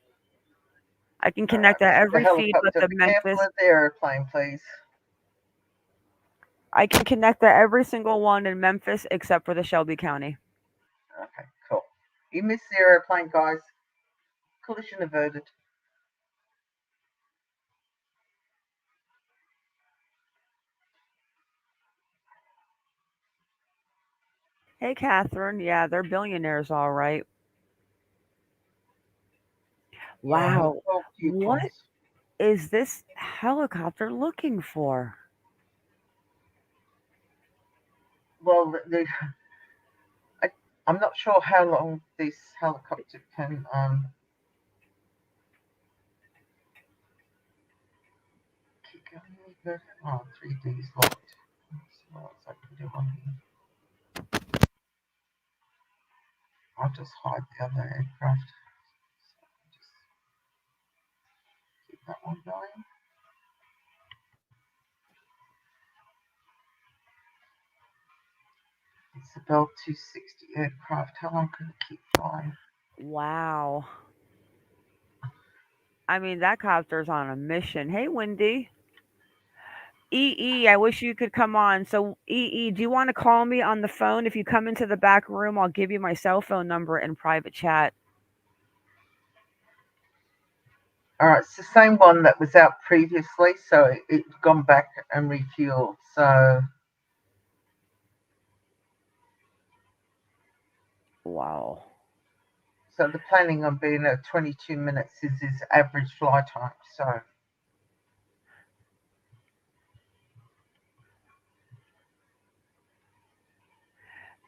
I can All right, connect to the every feed but helicopter, the be careful Memphis. of the airplane, please. I can connect to every single one in Memphis except for the Shelby County. Okay, cool. You missed the airplane, guys. Collision averted. Hey, Catherine. Yeah, they're billionaires, all right. Yeah, little Wow. What pupils. is this helicopter looking for? Well, I'm not sure how long this helicopter can keep going. But, oh, 3D's locked. Let's see what else I can do on here. I'll just hide the other aircraft. So just keep that one going. It's a Bell 260 aircraft. How long can it keep flying? Wow. I mean, that copter's on a mission. Hey, Wendy. I wish you could come on. So, do you want to call me on the phone? If you come into the back room, I'll give you my cell phone number in private chat. All right, it's the same one that was out previously, so it's gone back and refueled. Wow. So they're planning on being at 22 minutes is his average fly time. So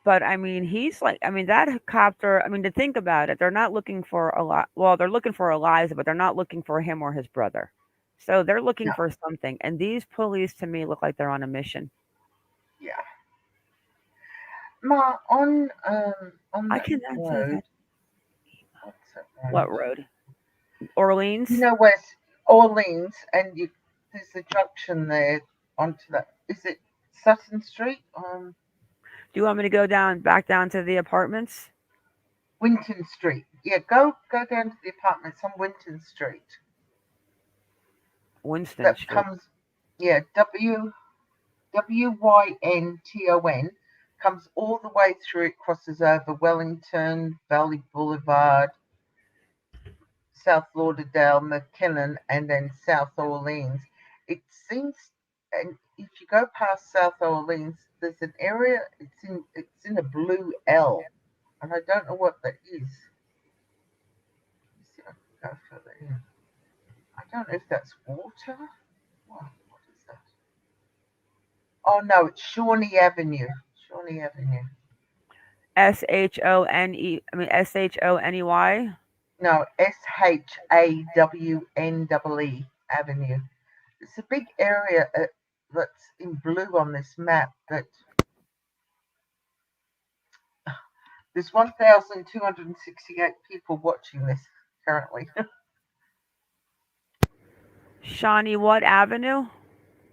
But I mean, he's like, I mean, that copter, I mean, to think about it, they're not looking for a lot. Well, they're looking for Eliza, but they're not looking for him or his brother. So they're looking yeah, for something. And these police to me look like they're on a mission. yeah. Ma, on I that cannot say road, that. what's that road? What road? Orleans? You know where's Orleans, and there's a junction there onto that. Is it Sutton Street? Do you want me to go back down to the apartments? Winton Street. Yeah, go down to the apartments on Winton Street. Winston That Street. comes, yeah, WYNTON comes all the way through. It crosses over Wellington, Valley Boulevard, South Lauderdale, McKinnon, and then South Orleans. It seems, and if you go past South Orleans, there's an area. It's in a blue L, and I don't know what that is. Let's see if I can go further in. I don't know if that's water. What is that? Oh no, it's Shawnee Avenue. Shawnee Avenue. SHONE. I mean, SHONEY. No, SHAWNEE Avenue. It's a big area that's in blue on this map. That there's 1,268 people watching this currently. Shawnee what Avenue?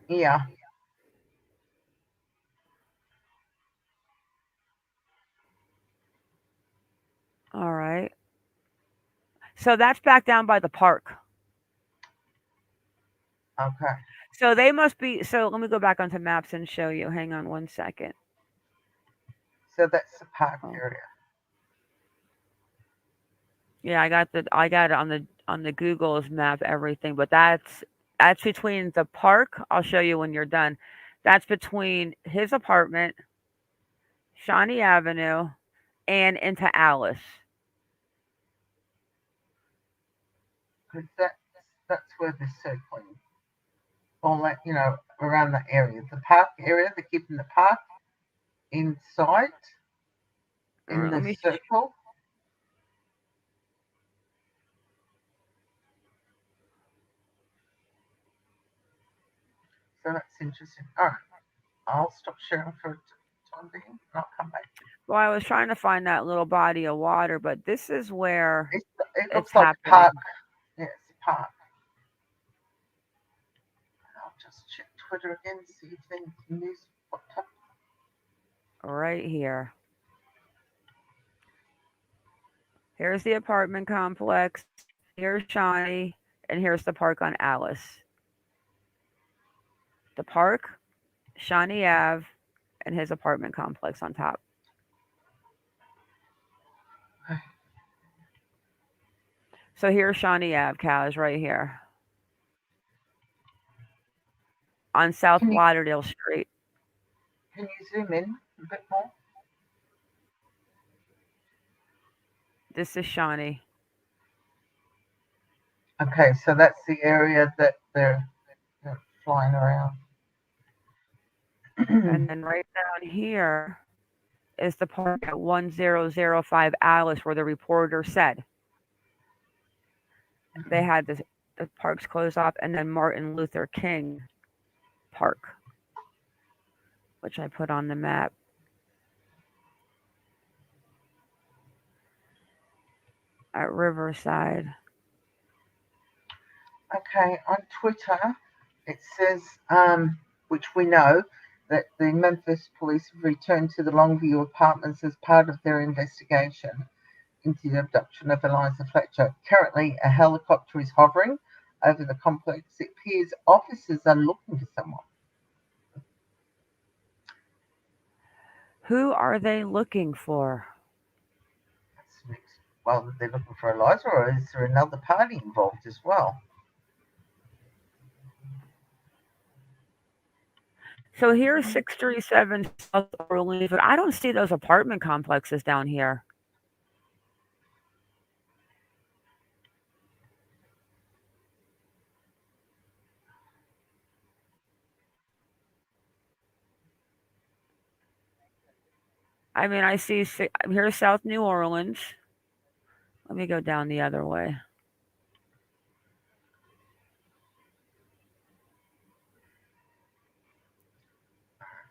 Yeah. All right. So that's back down by the park. Okay. So they must be. So let me go back onto maps and show you. Hang on one second. So that's the park Oh. area. Yeah, I got it on the Google's map everything, but that's between the park. I'll show you when you're done. That's between his apartment, Shawnee Avenue, and into Alice. Because that's where they're circling. All that, around that area. The park area, they're keeping the park in sight All in right, let the me. circle. So that's interesting. All right. I'll stop sharing for time being and I'll come back. Well, I was trying to find that little body of water, but this is where It it's looks like a happening. park. Yeah, it's a park. I'll just check Twitter again, see if there's news popped up. Right here. Here's the apartment complex. Here's Shawnee, and here's the park on Alice. The park, Shawnee Ave, and his apartment complex on top. So here's Shawnee Ave, cows right here on South Can you Lauderdale Street. zoom in a bit more? This is Shawnee. Okay, so that's the area that they're flying around. And then right down here is the park at 1005 Alice where the reporter said they had the parks closed off, and then Martin Luther King Park, which I put on the map. At Riverside. Okay, on Twitter it says, which we know, that the Memphis police have returned to the Longview apartments as part of their investigation. into the abduction of Eliza Fletcher. Currently, a helicopter is hovering over the complex. It appears officers are looking for someone. Who are they looking for? That's mixed. Well, they're looking for Eliza, or is there another party involved as well? So here's 637 South Orleans, but I don't see those apartment complexes down here. I mean, I see here's South New Orleans. Let me go down the other way.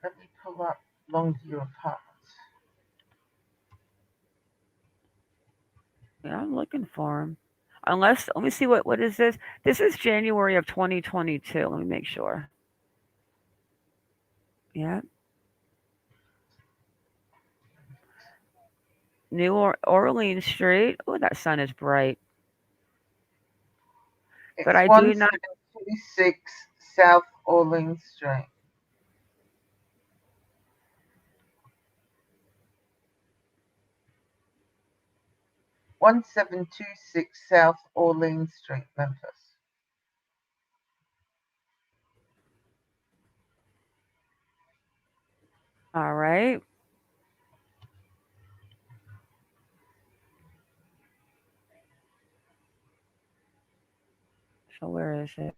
Let me pull up Longview Apartments. Yeah, I'm looking for them. Unless, let me see what is this? This is January of 2022. Let me make sure. Yeah. Orleans Street. Oh, that sun is bright. It's But I do not. 1726 South Orleans Street. South Orleans Street, Memphis. All right. So where is it?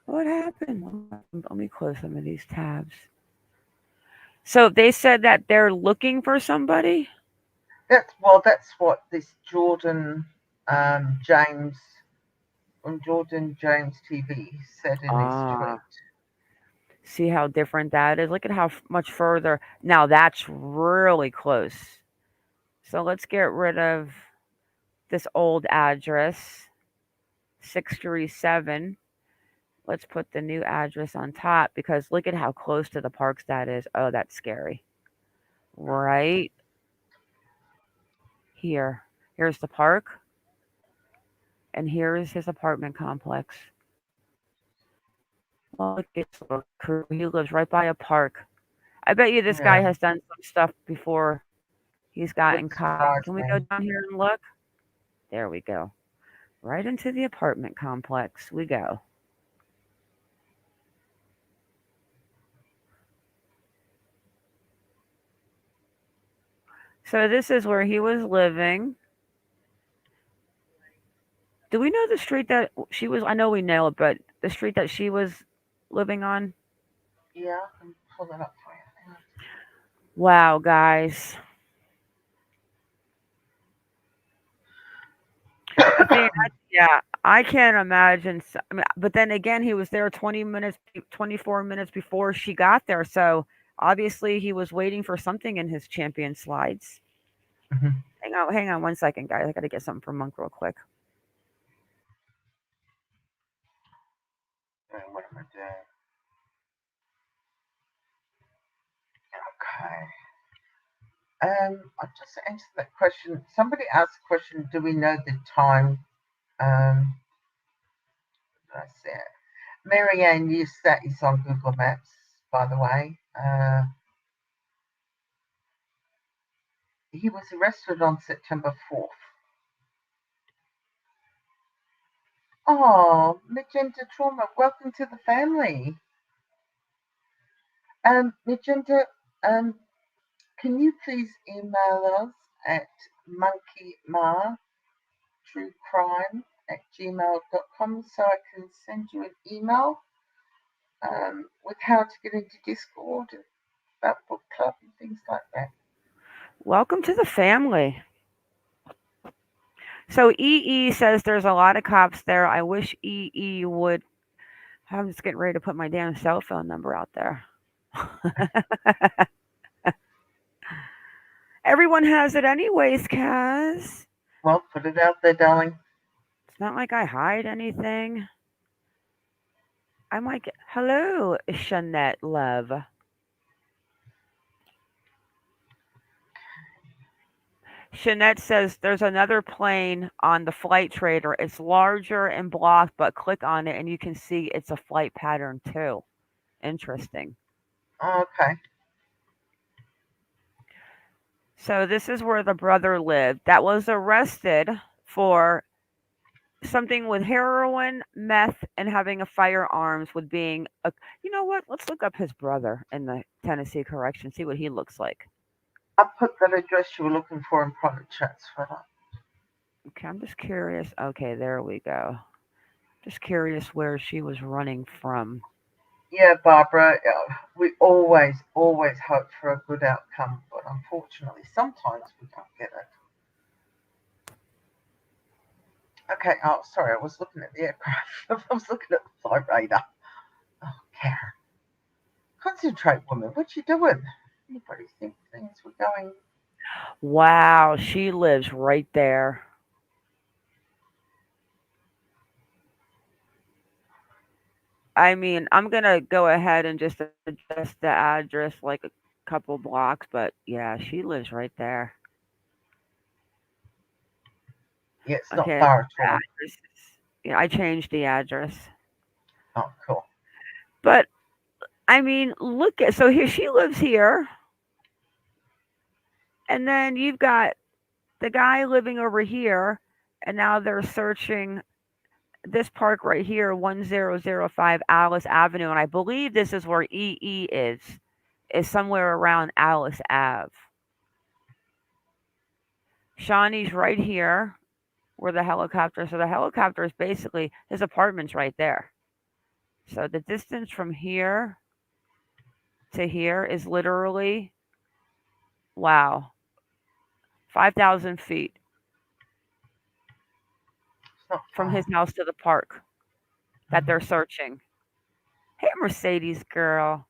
What happened? Let me close some of these tabs. So they said that they're looking for somebody. That's what this Jordan James on Jordan James TV said in his tweet. See how different that is? Look at how much further. Now that's really close. So let's get rid of this old address, 637. Let's put the new address on top because look at how close to the parks that is. Oh, that's scary. Right here. Here's the park. And here is his apartment complex. Well, look at this little crew. He lives right by a park. I bet you this guy has done some stuff before he's gotten caught. Can we go down here and look? There we go. Right into the apartment complex we go. So this is where he was living. Do we know the street that she was? I know we know it, but the street that she was living on? Yeah, I can pull that up for you. Wow, guys. I think, yeah, I can't imagine. I mean, but then again, he was there 20 minutes, 24 minutes before she got there. So obviously he was waiting for something in his champion slides. Mm-hmm. Hang on 1 second, guys. I got to get something from Monk real quick. What am I doing? Okay. I just answered that question. Somebody asked a question, do we know the time? Did I say it? Marianne, yes, that is on Google Maps, by the way. He was arrested on September 4th. Oh, Magenta Trauma, welcome to the family. Magenta, can you please email us at MonkieMar truecrime@gmail.com so I can send you an email with how to get into Discord and about book club and things like that. Welcome to the family. So EE says there's a lot of cops there. I wish EE would. I'm just getting ready to put my damn cell phone number out there. Everyone has it anyways, Kaz. Well, put it out there, darling. It's not like I hide anything. I might get. Hello, Shanette Love. Shanette says there's another plane on the flight trader. It's larger and blocked, but click on it and you can see it's a flight pattern too. Interesting. Okay. So this is where the brother lived that was arrested for something with heroin, meth, and having a firearms with being a. You know what? Let's look up his brother in the Tennessee correction. See what he looks like. I put that address you were looking for in private chats for that. Okay, I'm just curious. Okay, there we go. Just curious where she was running from. Yeah, Barbara, we always hope for a good outcome, but unfortunately, sometimes we don't get it. Okay, oh, sorry, I was looking at the aircraft. I was looking at the flight radar. Oh, Karen. Concentrate, woman. What you doing? Anybody think things were going... Wow, she lives right there. I mean, I'm gonna go ahead and just adjust the address like a couple blocks, but yeah, she lives right there. Yeah, it's not Okay, far at the all. address is, yeah, I changed the address. Oh, cool. But I mean, look at so here she lives here, and then you've got the guy living over here, and now they're searching this park right here, 1005 Alice Avenue, and I believe this is where EE is somewhere around Alice Ave. Shawnee's right here where the helicopter. So the helicopter is basically his apartment's right there. So the distance from here to here is literally wow, 5,000 feet It's not from far. his house to the park that they're searching. Hey, Mercedes girl,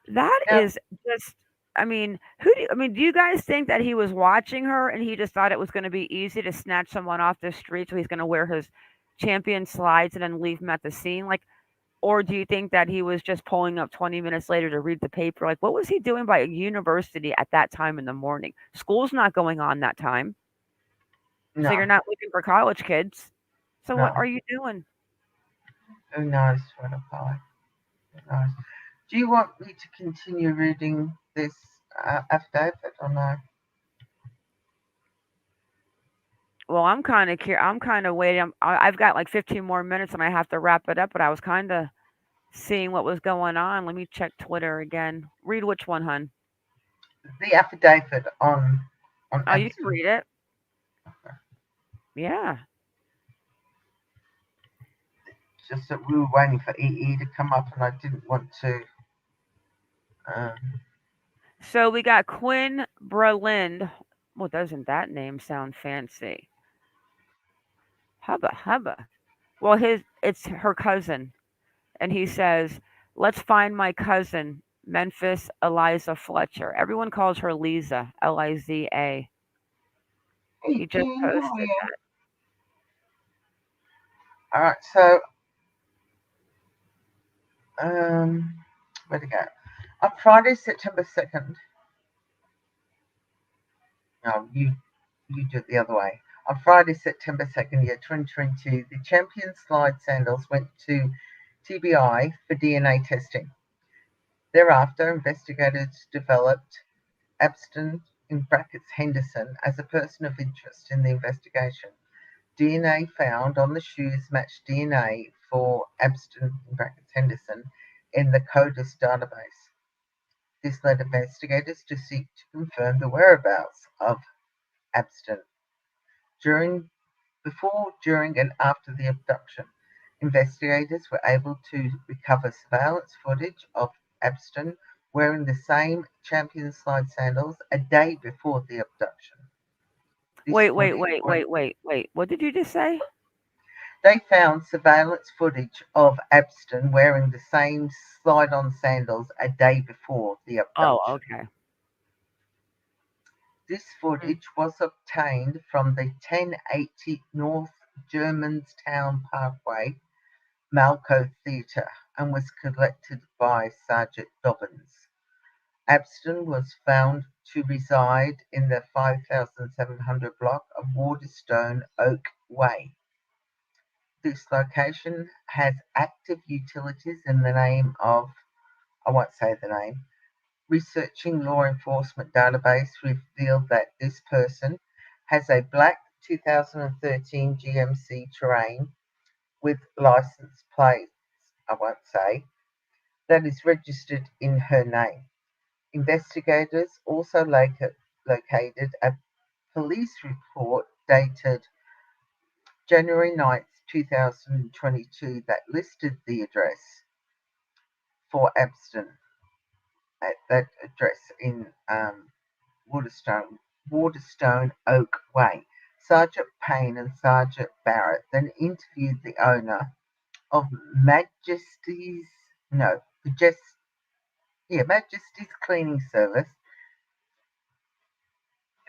that Now, is just. I mean, I mean, do you guys think that he was watching her and he just thought it was going to be easy to snatch someone off the street, so he's going to wear his champion slides and then leave him at the scene? Like, or do you think that he was just pulling up 20 minutes later to read the paper? Like, what was he doing by a university at that time in the morning? School's not going on that time. So no, you're not looking for college kids. So what no. are you doing? Who knows what apply? Who knows? Do you want me to continue reading this affidavit or no? Well, I'm kind of waiting. I've got like 15 more minutes and I have to wrap it up, but I was kind of seeing what was going on. Let me check Twitter again. Read which one, hun? The affidavit on Oh, you can Abston. read it. Yeah. Just that we were waiting for EE to come up, and I didn't want to. Um, So we got Quinn Berlind. Well, doesn't that name sound fancy? Hubba hubba. Well, his it's her cousin, and he says, "Let's find my cousin, Memphis Eliza Fletcher." Everyone calls her Liza, Liza. hey He just Jean, how are posted. you? All right, so where to go? On Friday, September 2nd. No, you do it the other way. On Friday, September 2nd, year 2022, the Champion Slide Sandals went to TBI for DNA testing. Thereafter, investigators developed Abston in brackets Henderson as a person of interest in the investigation. DNA found on the shoes matched DNA for Abston in brackets Henderson in the CODIS database. This led investigators to seek to confirm the whereabouts of Abston before, during, and after the abduction. Investigators were able to recover surveillance footage of Abston wearing the same Champion Slide sandals a day before the abduction. This Wait, wait, footage wait, was wait, wait, wait. What did you just say? They found surveillance footage of Abston wearing the same slide-on sandals a day before the Oh, abduction. okay. This footage was obtained from the 1080 North Germanstown Parkway, Malco Theatre and was collected by Sergeant Dobbins. Abston was found to reside in the 5700 block of Waterstone Oak Way. This location has active utilities in the name of, I won't say the name. Researching law enforcement database revealed that this person has a black 2013 GMC Terrain with license plates, I won't say, that is registered in her name. Investigators also located a police report dated January 9th, 2022 that listed the address for Abston at that address in Waterstone Oak Way. Sergeant Payne and Sergeant Barrett then interviewed the owner of Majesty's Cleaning Service,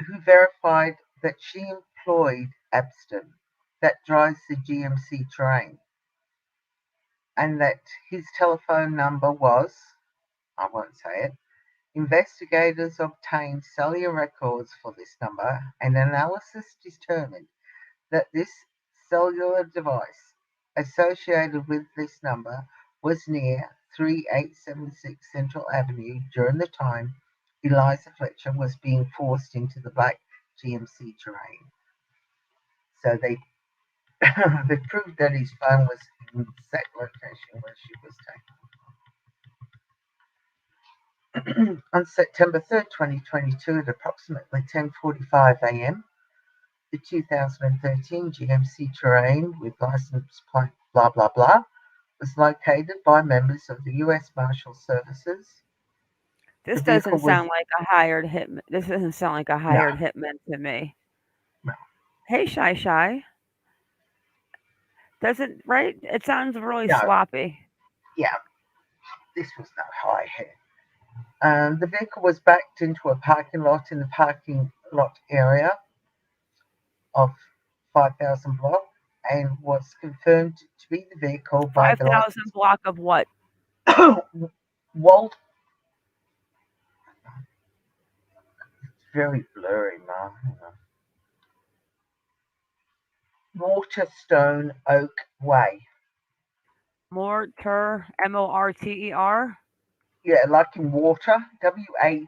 who verified that she employed Abston, that drives the GMC Terrain, and that his telephone number was, I won't say it. Investigators obtained cellular records for this number, and analysis determined that this cellular device associated with this number was near 3876 Central Avenue during the time Eliza Fletcher was being forced into the black GMC Terrain. So they they proved that his phone was in the exact location where she was taken. On September 3rd, 2022, at approximately 10:45 a.m., the 2013 GMC Terrain with license plate blah blah blah was located by members of the U.S. Marshal Services. This The vehicle doesn't was sound like a hired hitman. This doesn't sound like a no, hired hitman to me. no, Hey, Shy. Doesn't right? It sounds really no, sloppy. yeah, this was no high hit. The vehicle was backed into a parking lot in the parking lot area of 5000 block and was confirmed to be the vehicle by the 5,000 block of what? license. Walt, it's very blurry, man. Waterstone Oak Way. Morter, Morter. Yeah, like in water, Waterstone,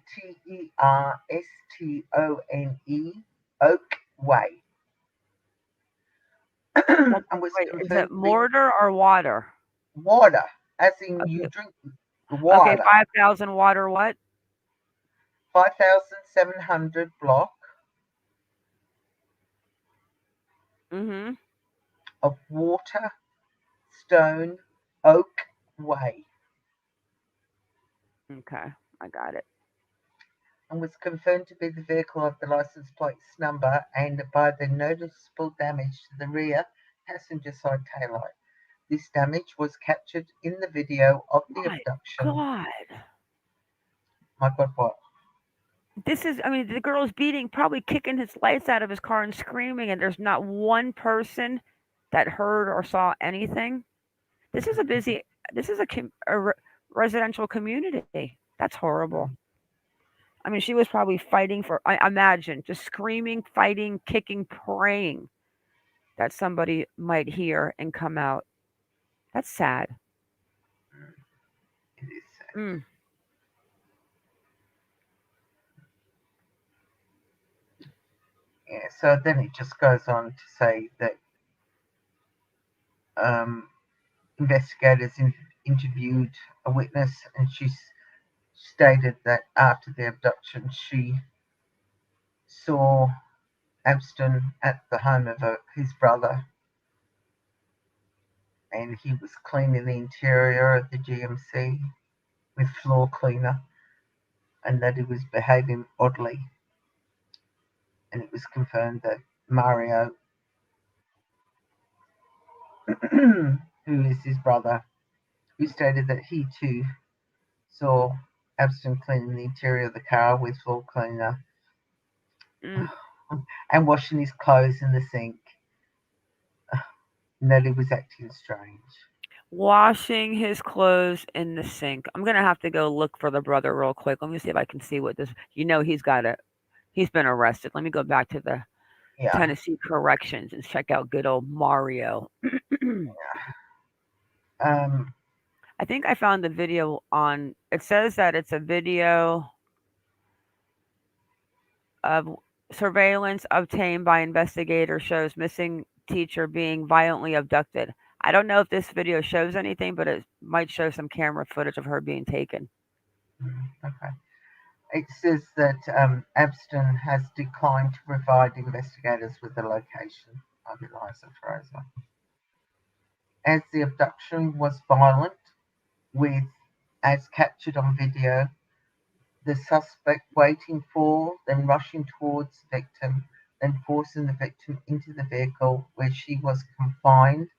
Oak Way. Well, And was wait, is it confirmed to be mortar or water? water, as in you Okay, drink okay, water. 5,000 water what? 5700 block Mm-hmm. of Waterstone Oak Way, Okay, I got it. and was confirmed to be the vehicle of the license plate's number and by the noticeable damage to the rear passenger side taillight. This damage was captured in the video of the My abduction. God. My God, what? The girl is beating, probably kicking his lights out of his car and screaming, and there's not one person that heard or saw anything. This is a busy, this is a residential community. That's horrible. She was probably fighting for, I imagine, just screaming, fighting, kicking, praying that somebody might hear and come out. That's sad. It is sad. Mm. Yeah, so then it just goes on to say that investigators interviewed a witness, and she stated that after the abduction, she saw Abston at the home of his brother, and he was cleaning the interior of the GMC with floor cleaner, and that he was behaving oddly. And it was confirmed that Mario, who is his brother, who stated that he too saw Abston cleaning the interior of the car with floor cleaner Mm. and washing his clothes in the sink, and that he was acting strange. Washing his clothes in the sink. I'm gonna have to go look for the brother real quick. Let me see if I can see what this. He's got it. He's been arrested. Let me go back to the Yeah. Tennessee Corrections and check out good old Mario. I think I found the video on. It says that it's a video of surveillance obtained by investigator shows missing teacher being violently abducted. I don't know if this video shows anything, but it might show some camera footage of her being taken. Okay. It says that Abston has declined to provide investigators with the location of Eliza Fletcher, as the abduction was violent, with, as captured on video, the suspect waiting for, then rushing towards the victim, then forcing the victim into the vehicle where she was confined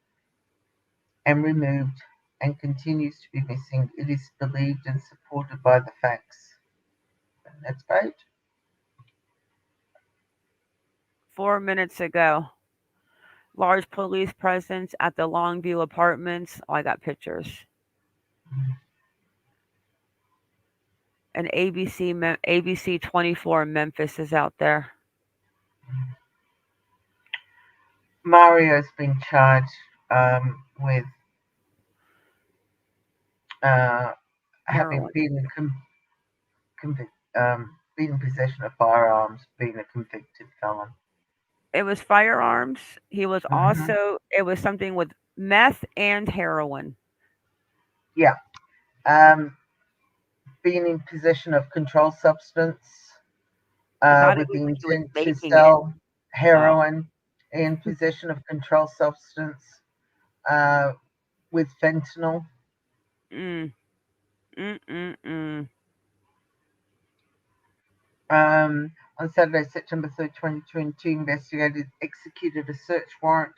and removed and continues to be missing. It is believed and supported by the facts. Next page. 4 minutes ago, large police presence at the Longview Apartments. Oh, I got pictures. And ABC 24 Memphis is out there. Mario's been charged with having been in possession of firearms, being a convicted felon. It was firearms. He was also, it was something with meth and heroin. Yeah. Being in possession of controlled substance with the intent to sell heroin, in possession of controlled substance with fentanyl. On Saturday, September 3rd, 2022, investigators executed a search warrant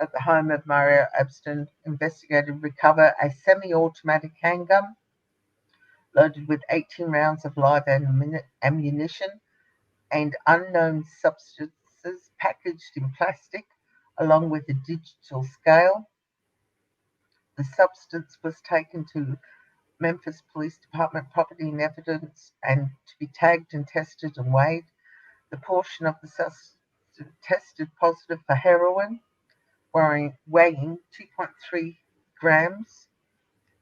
at the home of Mario Abston. Investigators recovered a semi-automatic handgun loaded with 18 rounds of live ammunition and unknown substances packaged in plastic, along with a digital scale. The substance was taken to Memphis Police Department Property and Evidence and to be tagged and tested and weighed. The portion of the substance tested positive for heroin, weighing 2.3 grams.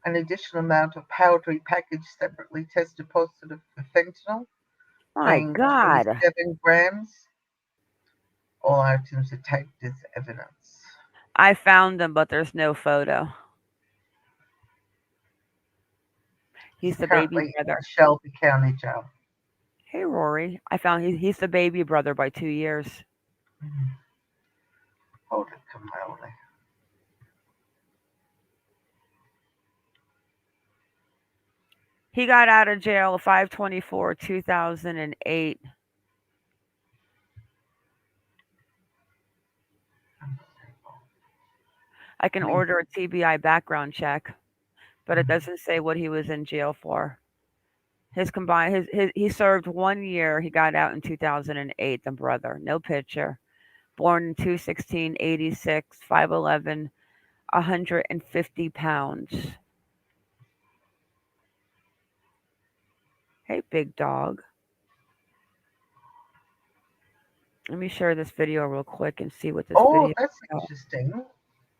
An additional amount of powdery package separately tested positive for fentanyl, weighing 27 grams. All items are tagged as evidence. I found them, but there's no photo. He's the baby brother. Shelby County Jail. Hey, Rory. I found he's the baby brother by 2 years. Hold it, Kamali. He got out of jail 5/24/2008. I can order a TBI background check, but it doesn't say what he was in jail for. He served 1 year. He got out in 2008. The brother, no picture. Born in 2/16/86, 5'11", 150 pounds. Hey, big dog. Let me share this video real quick and see what this video is. Oh, that's interesting.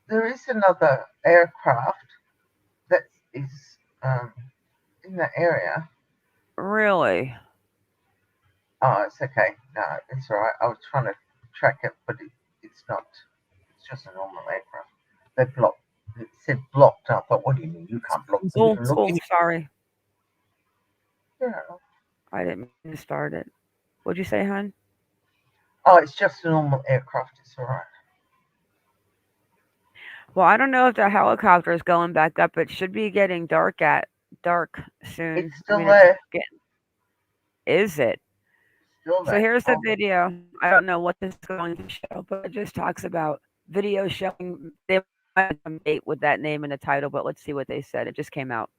There is another aircraft that is in the area. Really? Oh, it's okay. No, it's all right. I was trying to track it, but it's not. It's just a normal aircraft. They blocked. It said blocked. I thought, what do you mean you can't block? Sorry. Yeah. I didn't mean to start it. What'd you say, hon? Oh, it's just a normal aircraft. It's all right. Well, I don't know if the helicopter is going back up. It should be getting dark soon. It's still there. Is it? Still there. So here's the video. I don't know what this is going to show, but it just talks about video showing. They might have made with that name in the title, but let's see what they said. It just came out.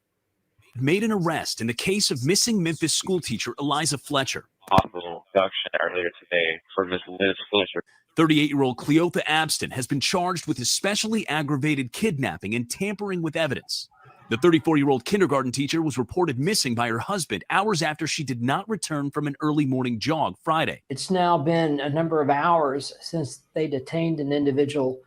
Made an arrest in the case of missing Memphis schoolteacher Eliza Fletcher. Possible post-abduction earlier today for Ms. Liz Fletcher. 38-year-old Cleotha Abston has been charged with especially aggravated kidnapping and tampering with evidence. The 34-year-old kindergarten teacher was reported missing by her husband hours after she did not return from an early morning jog Friday. It's now been a number of hours since they detained an individual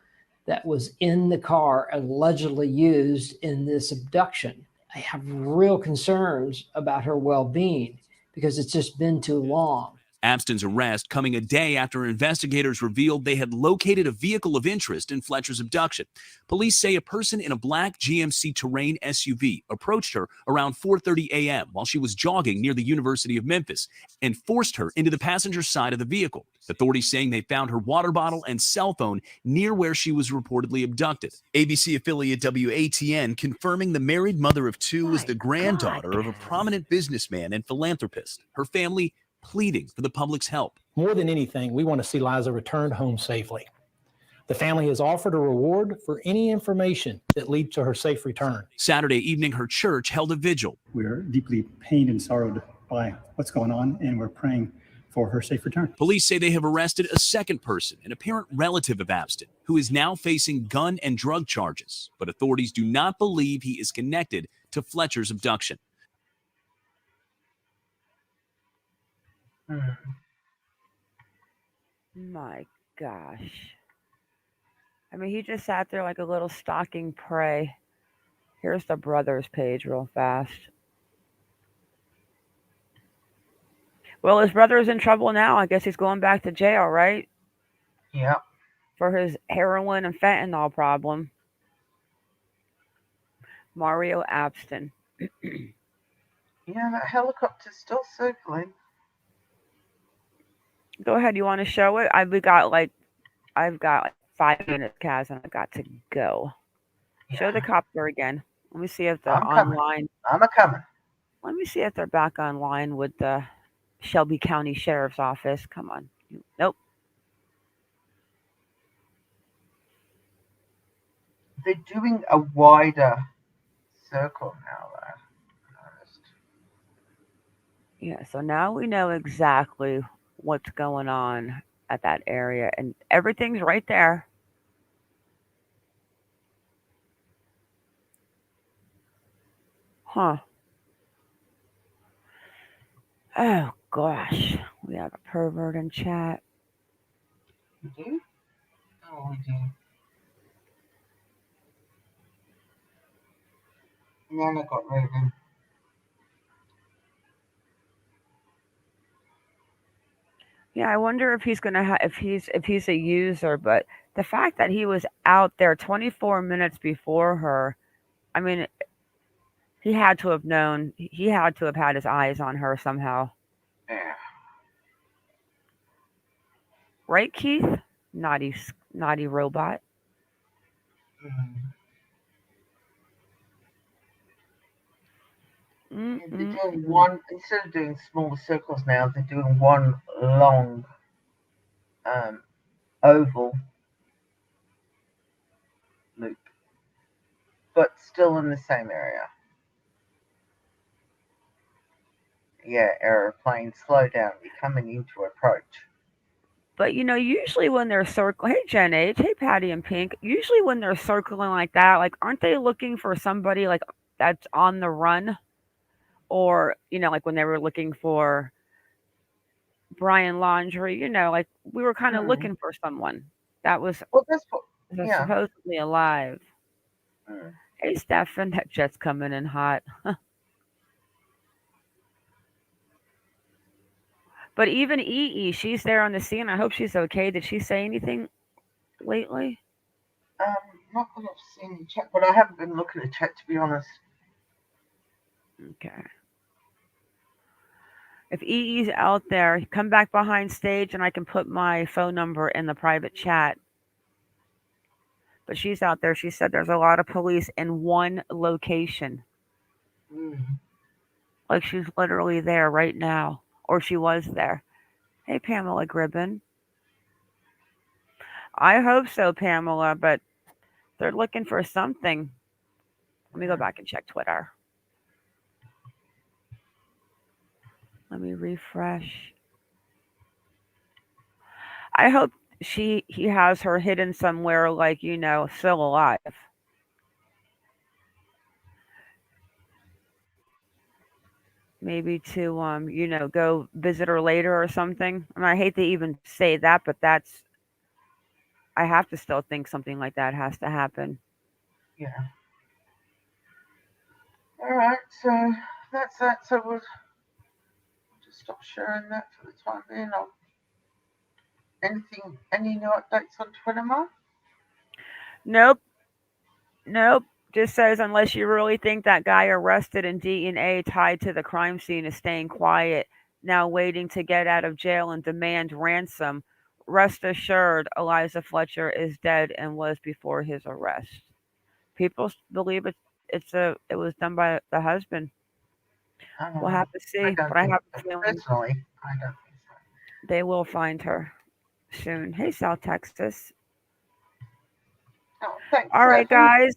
that was in the car allegedly used in this abduction. I have real concerns about her well-being because it's just been too long. Abston's arrest coming a day after investigators revealed they had located a vehicle of interest in Fletcher's abduction. Police say a person in a black GMC Terrain SUV approached her around 4:30 a.m. while she was jogging near the University of Memphis and forced her into the passenger side of the vehicle. Authorities saying they found her water bottle and cell phone near where she was reportedly abducted. ABC affiliate WATN confirming the married mother of two is the granddaughter of a prominent businessman and philanthropist. Her family pleading for the public's help. More than anything, we want to see Liza returned home safely. The family has offered a reward for any information that leads to her safe return. Saturday evening, her church held a vigil. We're deeply pained and sorrowed by what's going on, and we're praying for her safe return. Police say they have arrested a second person, an apparent relative of Abston, who is now facing gun and drug charges, but authorities do not believe he is connected to Fletcher's abduction. My gosh. I mean, he just sat there like a little stalking prey. Here's the brothers page real fast. Well, his brother is in trouble now. I guess he's going back to jail, right? Yep. For his heroin and fentanyl problem. Mario Abston. Yeah, that helicopter's still circling. Go ahead. You want to show it? I've got like 5 minutes, Kaz, and I've got to go. Yeah. Show the copter again. Let me see if they're I'm online. I'm a coming. Let me see if they're back online with the Shelby County Sheriff's Office. Come on. Nope. They're doing a wider circle now, though. Yeah, so now we know exactly what's going on at that area, and everything's right there. Huh. Oh, gosh. We have a pervert in chat. We do? Oh, we do. And then I got rid of him. Yeah, I wonder if he's gonna if he's a user, but the fact that he was out there 24 minutes before her, I mean, he had to have known. He had to have had his eyes on her somehow, Yeah. right, Keith? Naughty robot. They're doing one, instead of doing smaller circles now, they're doing one long oval loop, but still in the same area. Yeah, aeroplane, slow down, you're coming into approach. But usually when they're circling, hey Jen H, hey Patty and Pink, usually when they're circling like that, like aren't they looking for somebody like that's on the run? Or, like when they were looking for Brian Laundrie, like we were kind of looking for someone that was supposedly alive. Hey, Stefan, that jet's coming in hot. But even EE, she's there on the scene. I hope she's okay. Did she say anything lately? Not that I've seen in chat, but I haven't been looking at chat, to be honest. Okay. If EE's out there, come back behind stage and I can put my phone number in the private chat. But she's out there. She said there's a lot of police in one location. Like she's literally there right now. Or she was there. Hey, Pamela Gribben. I hope so, Pamela, but they're looking for something. Let me go back and check Twitter. Let me refresh. I hope he has her hidden somewhere, like, still alive. Maybe to go visit her later or something. I mean, I hate to even say that, but I have to still think something like that has to happen. Yeah. All right. So that's that. So we'll just stop sharing that for the time being. Any new updates on Twitter, Ma? Nope, nope. Just says unless you really think that guy arrested and DNA tied to the crime scene is staying quiet, now waiting to get out of jail and demand ransom, rest assured Eliza Fletcher is dead and was before his arrest. People believe it was done by the husband. I don't We'll know. have to I see, don't but I think, have a feeling personally, I don't think so. they will find her soon. Hey, South Texas. Oh, thanks, All right, Stephanie. guys.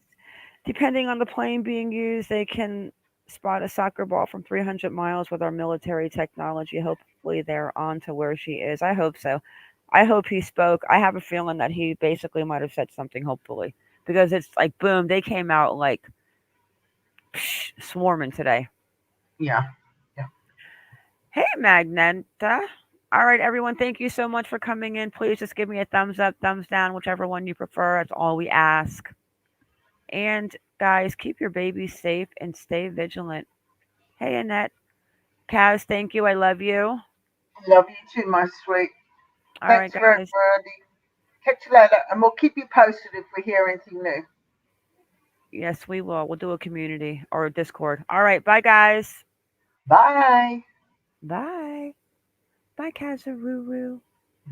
Depending on the plane being used, they can spot a soccer ball from 300 miles with our military technology. Hopefully, they're on to where she is. I hope so. I hope he spoke. I have a feeling that he basically might have said something, hopefully. Because it's like, boom, they came out like swarming today. Yeah. Hey, Magneta. All right, everyone, thank you so much for coming in. Please just give me a thumbs up, thumbs down, whichever one you prefer. That's all we ask. And guys, keep your babies safe and stay vigilant. Hey, Annette. Kaz, thank you. I love you. Love you too, my sweet. All right, Thanks for guys. everybody. Catch you later, and we'll keep you posted if we hear anything new. Yes, we will. We'll do a community or a Discord. All right. Bye, guys. Bye. Bye. Bye, Kazaroo.